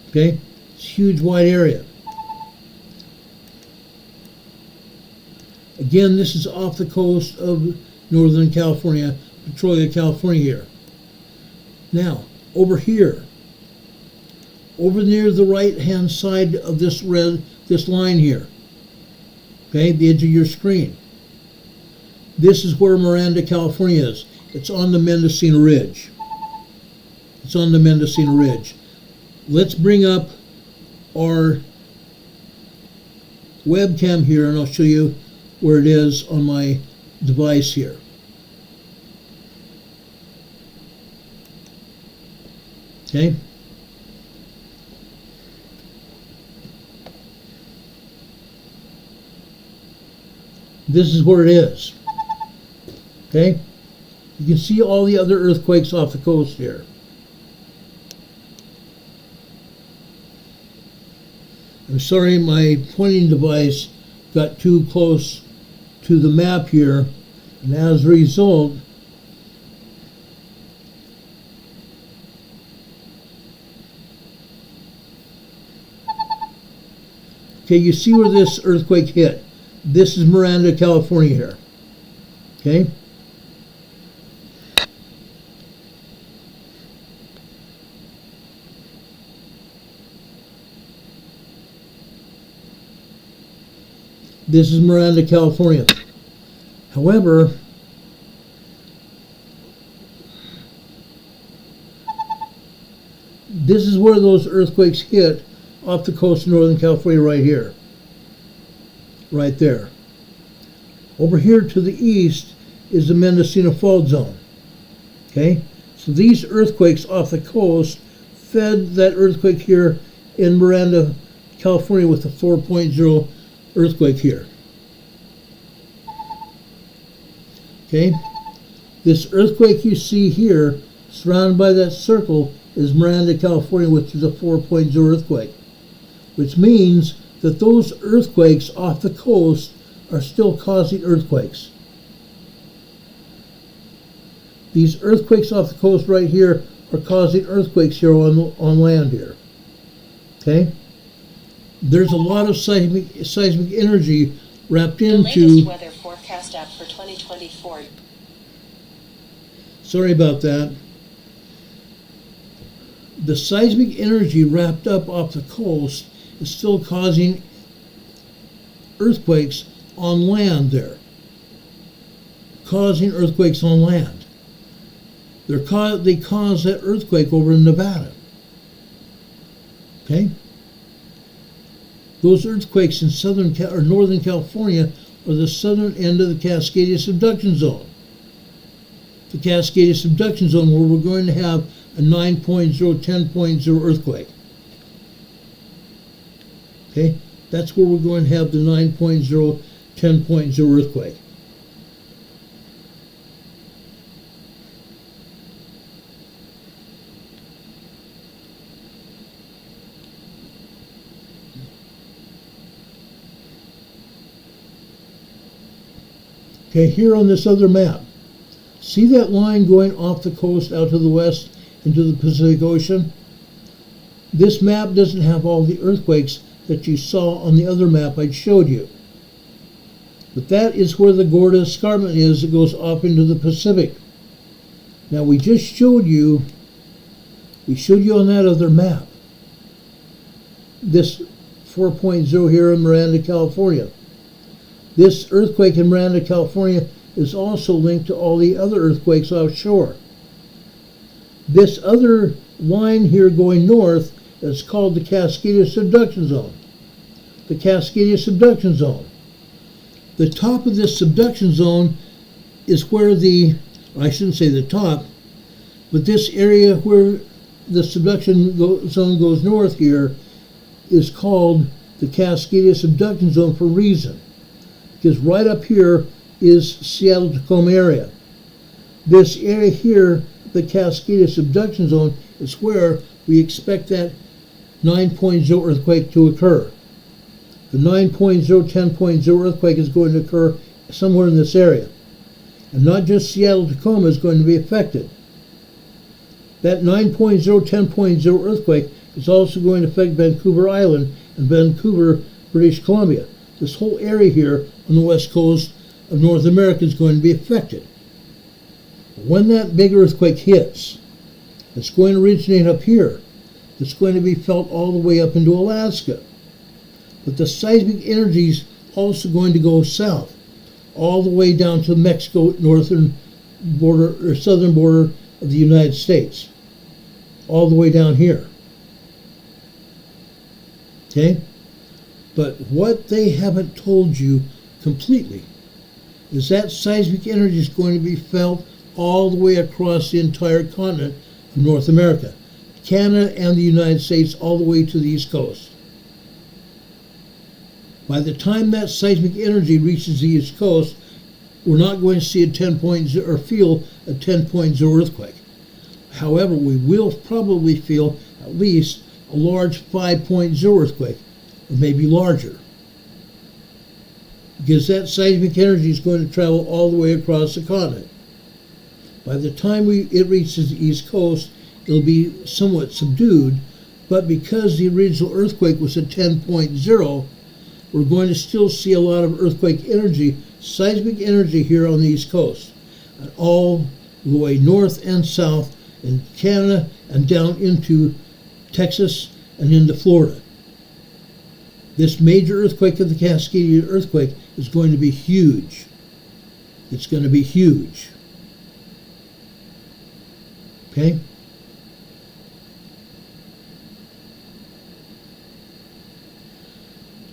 okay? It's a huge wide area. Again, this is off the coast of Northern California, Petrolia, California here. Now, over here, over near the right-hand side of this line here, okay, the edge of your screen. This is where Miranda, California is. It's on the Mendocino Ridge. It's on the Mendocino Ridge. Let's bring up our webcam here and I'll show you where it is on my device here. Okay. This is where it is. Okay? You can see all the other earthquakes off the coast here. I'm sorry, my pointing device got too close to the map here, and as a result, okay, you see where this earthquake hit. This is Miranda, California here. Okay? This is Miranda, California. However, this is where those earthquakes hit off the coast of Northern California right here. Right there. Over here to the east is the Mendocino Fault Zone. Okay? So these earthquakes off the coast fed that earthquake here in Miranda, California with a 4.0 earthquake here. Okay? This earthquake you see here, surrounded by that circle, is Miranda, California, which is a 4.0 earthquake. Which means that those earthquakes off the coast are still causing earthquakes. These earthquakes off the coast right here are causing earthquakes here on land here. Okay? There's a lot of seismic energy wrapped into... The latest weather forecast app for 2024. Sorry about that. The seismic energy wrapped up off the coast is still causing earthquakes on land there. causing earthquakes on land. They cause that earthquake over in Nevada. Okay? Those earthquakes in northern California are the southern end of the Cascadia subduction zone. The Cascadia subduction zone where we're going to have a 9.0, 10.0 earthquake. Okay? That's where we're going to have the 9.0, 10.0 earthquake. Okay, here on this other map, see that line going off the coast out to the west into the Pacific Ocean? This map doesn't have all the earthquakes that you saw on the other map I showed you. But that is where the Gorda Escarpment is that goes off into the Pacific. Now we showed you on that other map, this 4.0 here in Miranda, California. This earthquake in Miranda, California is also linked to all the other earthquakes offshore. This other line here going north is called the Cascadia subduction zone. The Cascadia subduction zone. The top of this subduction zone is where I shouldn't say the top, but this area where the subduction zone goes north here is called the Cascadia subduction zone for a reason. Because right up here is Seattle-Tacoma area. This area here, the Cascadia subduction zone, is where we expect that 9.0 earthquake to occur. The 9.0, 10.0 earthquake is going to occur somewhere in this area. And not just Seattle-Tacoma is going to be affected. That 9.0, 10.0 earthquake is also going to affect Vancouver Island and Vancouver, British Columbia. This whole area here on the west coast of North America is going to be affected. When that big earthquake hits, it's going to originate up here. It's going to be felt all the way up into Alaska. But the seismic energy is also going to go south, all the way down to Mexico, northern border or southern border of the United States, all the way down here. Okay? But what they haven't told you completely is that seismic energy is going to be felt all the way across the entire continent of North America, Canada and the United States, all the way to the East Coast. By the time that seismic energy reaches the East Coast, we're not going to see a 10.0 or feel a 10.0 earthquake. However, we will probably feel at least a large 5.0 earthquake, or maybe larger. Because that seismic energy is going to travel all the way across the continent. By the time it reaches the East Coast, it'll be somewhat subdued, but because the original earthquake was a 10.0, we're going to still see a lot of earthquake energy, seismic energy here on the East Coast, and all the way north and south in Canada and down into Texas and into Florida. This major earthquake of the Cascadia earthquake is going to be huge. It's going to be huge. Okay?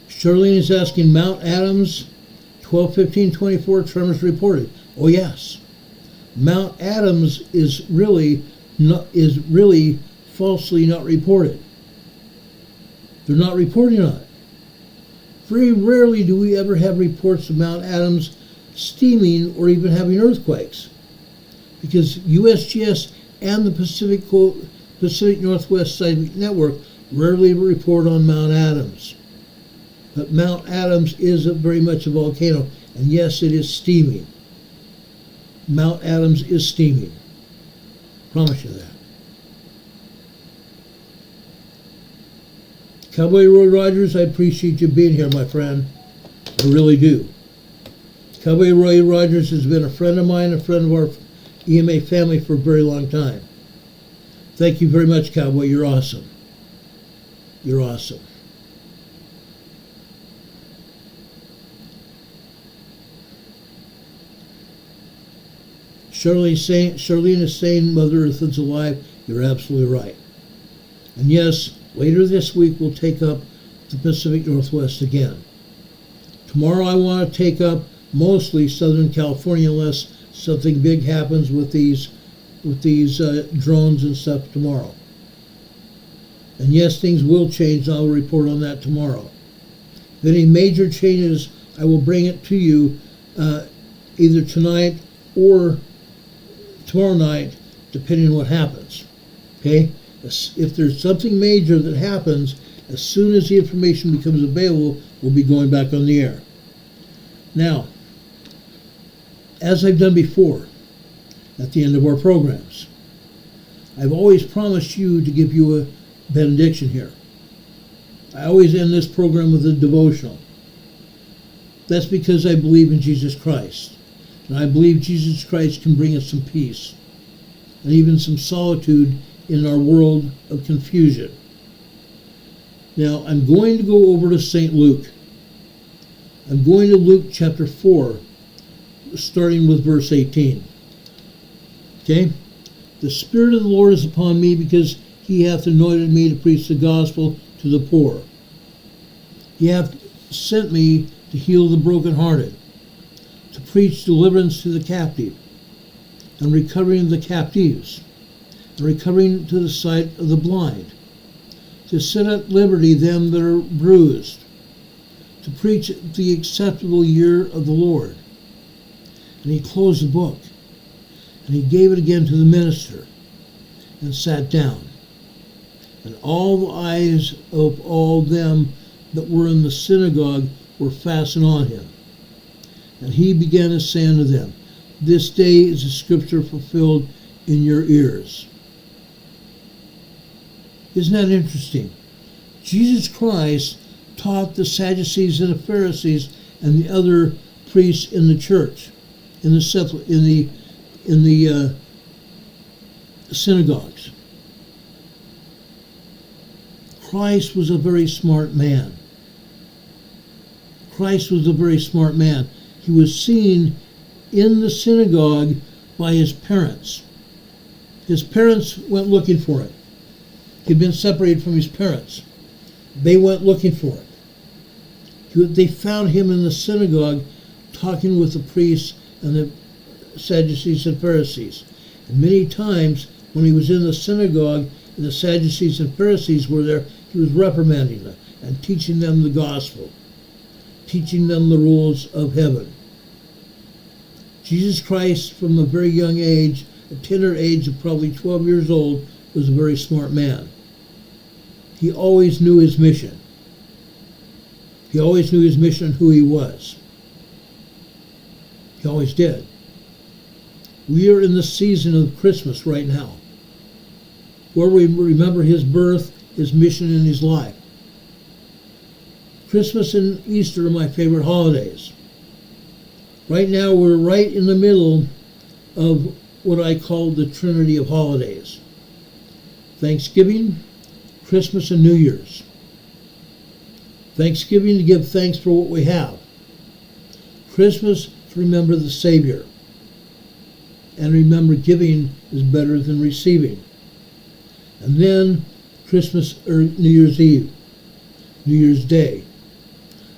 Charlene is asking, Mount Adams, 12/15/24 tremors reported. Oh yes. Mount Adams is really falsely not reported. They're not reporting on it. Very rarely do we ever have reports of Mount Adams steaming or even having earthquakes, because USGS and the Pacific Northwest Seismic Network rarely report on Mount Adams. But Mount Adams is very much a volcano, and yes, it is steaming. Mount Adams is steaming. Promise you that. Cowboy Roy Rogers, I appreciate you being here, my friend. I really do. Cowboy Roy Rogers has been a friend of mine, a friend of our EMA family for a very long time. Thank you very much, Cowboy. You're awesome. You're awesome. Charlene is saying Mother Earth is alive. You're absolutely right. And yes, later this week we'll take up the Pacific Northwest again. Tomorrow I want to take up mostly Southern California unless something big happens with these drones and stuff tomorrow. And yes, things will change. I'll report on that tomorrow. If any major changes, I will bring it to you either tonight or tomorrow night, depending on what happens. Okay? If there's something major that happens, as soon as the information becomes available, we'll be going back on the air. Now, as I've done before, at the end of our programs, I've always promised you to give you a benediction here. I always end this program with a devotional. That's because I believe in Jesus Christ. And I believe Jesus Christ can bring us some peace and even some solitude in our world of confusion. Now, I'm going to go over to St. Luke. I'm going to Luke chapter 4, starting with verse 18. Okay? The Spirit of the Lord is upon me because he hath anointed me to preach the gospel to the poor. He hath sent me to heal the brokenhearted, to preach deliverance to the captive, and recovering of the captives, and recovering to the sight of the blind, to set at liberty them that are bruised, to preach the acceptable year of the Lord. And he closed the book, and he gave it again to the minister, and sat down. And all the eyes of all them that were in the synagogue were fastened on him. And he began to say unto them, This day is the scripture fulfilled in your ears. Isn't that interesting? Jesus Christ taught the Sadducees and the Pharisees and the other priests in the church, in the synagogues. Christ was a very smart man. Christ was a very smart man. He was seen in the synagogue by his parents. His parents went looking for him. He'd been separated from his parents. They went looking for him. They found him in the synagogue talking with the priests and the Sadducees and Pharisees. And many times when he was in the synagogue and the Sadducees and Pharisees were there, he was reprimanding them and teaching them the gospel, teaching them the rules of heaven. Jesus Christ, from a very young age, a tender age of probably 12 years old, was a very smart man. He always knew his mission. He always knew his mission and who he was. He always did. We are in the season of Christmas right now, where we remember his birth, his mission, and his life. Christmas and Easter are my favorite holidays. Right now, we're right in the middle of what I call the Trinity of holidays. Thanksgiving, Christmas, and New Year's. Thanksgiving to give thanks for what we have. Christmas to remember the Savior. And remember, giving is better than receiving. And then Christmas or New Year's Eve, New Year's Day.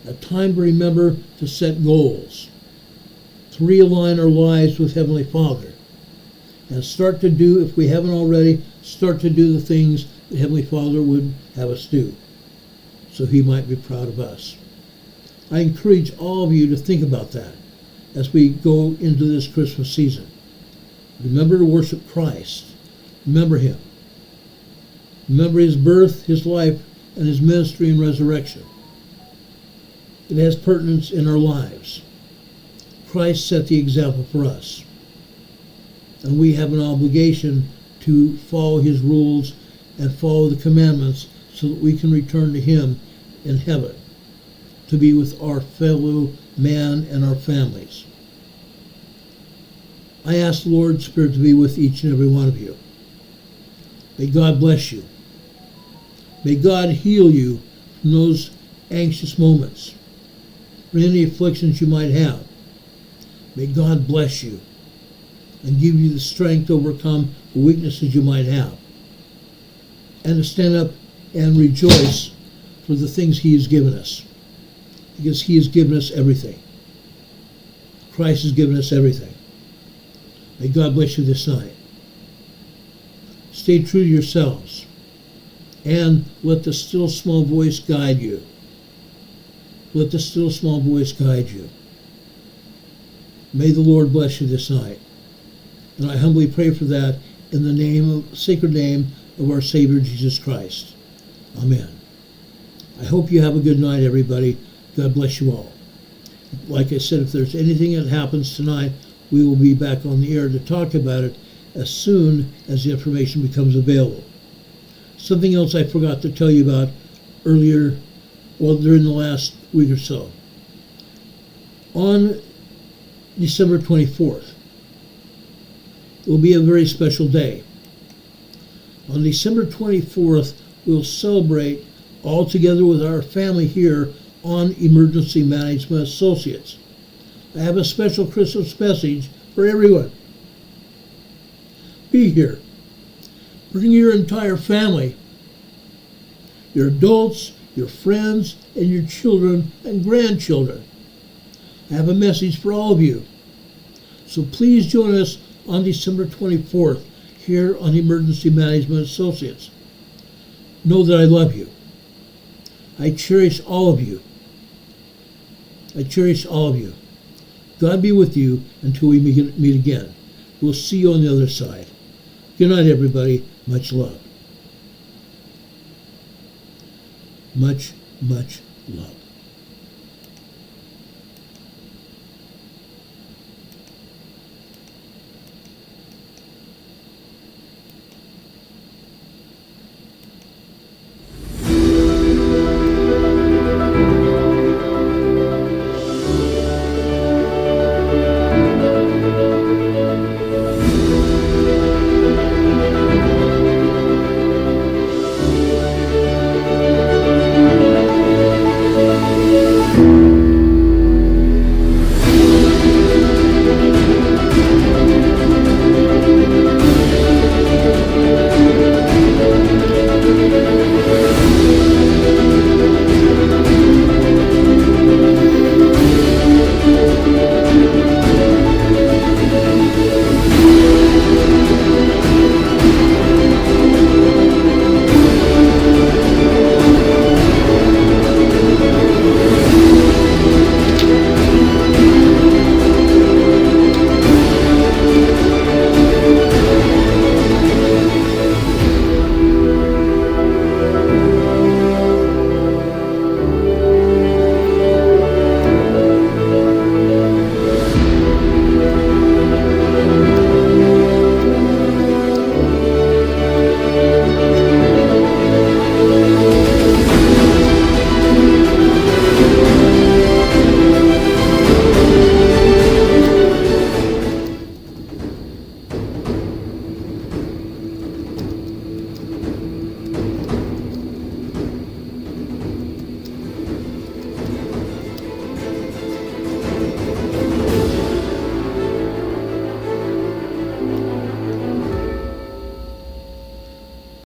A time to remember to set goals, to realign our lives with Heavenly Father, and start to do, if we haven't already, start to do the things that Heavenly Father would have us do, so He might be proud of us. I encourage all of you to think about that as we go into this Christmas season. Remember to worship Christ. Remember Him. Remember His birth, His life, and His ministry and resurrection. It has pertinence in our lives. Christ set the example for us. And we have an obligation to follow His rules and follow the commandments so that we can return to Him in heaven, to be with our fellow man and our families. I ask the Lord's Spirit to be with each and every one of you. May God bless you. May God heal you from those anxious moments, from any afflictions you might have. May God bless you. and give you the strength to overcome the weaknesses you might have, and to stand up and rejoice for the things He has given us, because He has given us everything. Christ has given us everything. May God bless you this night. Stay true to yourselves, and let the still small voice guide you. Let the still small voice guide you. May the Lord bless you this night. And I humbly pray for that in the sacred name of our Savior Jesus Christ. Amen. I hope you have a good night, everybody. God bless you all. Like I said, if there's anything that happens tonight, we will be back on the air to talk about it as soon as the information becomes available. Something else I forgot to tell you about earlier, during the last week or so. On December 24th, it will be a very special day. On December 24th, we'll celebrate all together with our family here on Emergency Management Associates. I have a special Christmas message for everyone. Be here. Bring your entire family, your adults, your friends, and your children and grandchildren. I have a message for all of you. So please join us on December 24th here on Emergency Management Associates. Know that I love you. I cherish all of you. I cherish all of you. God be with you until we meet again. We'll see you on the other side. Good night, everybody. Much love. Much, much love.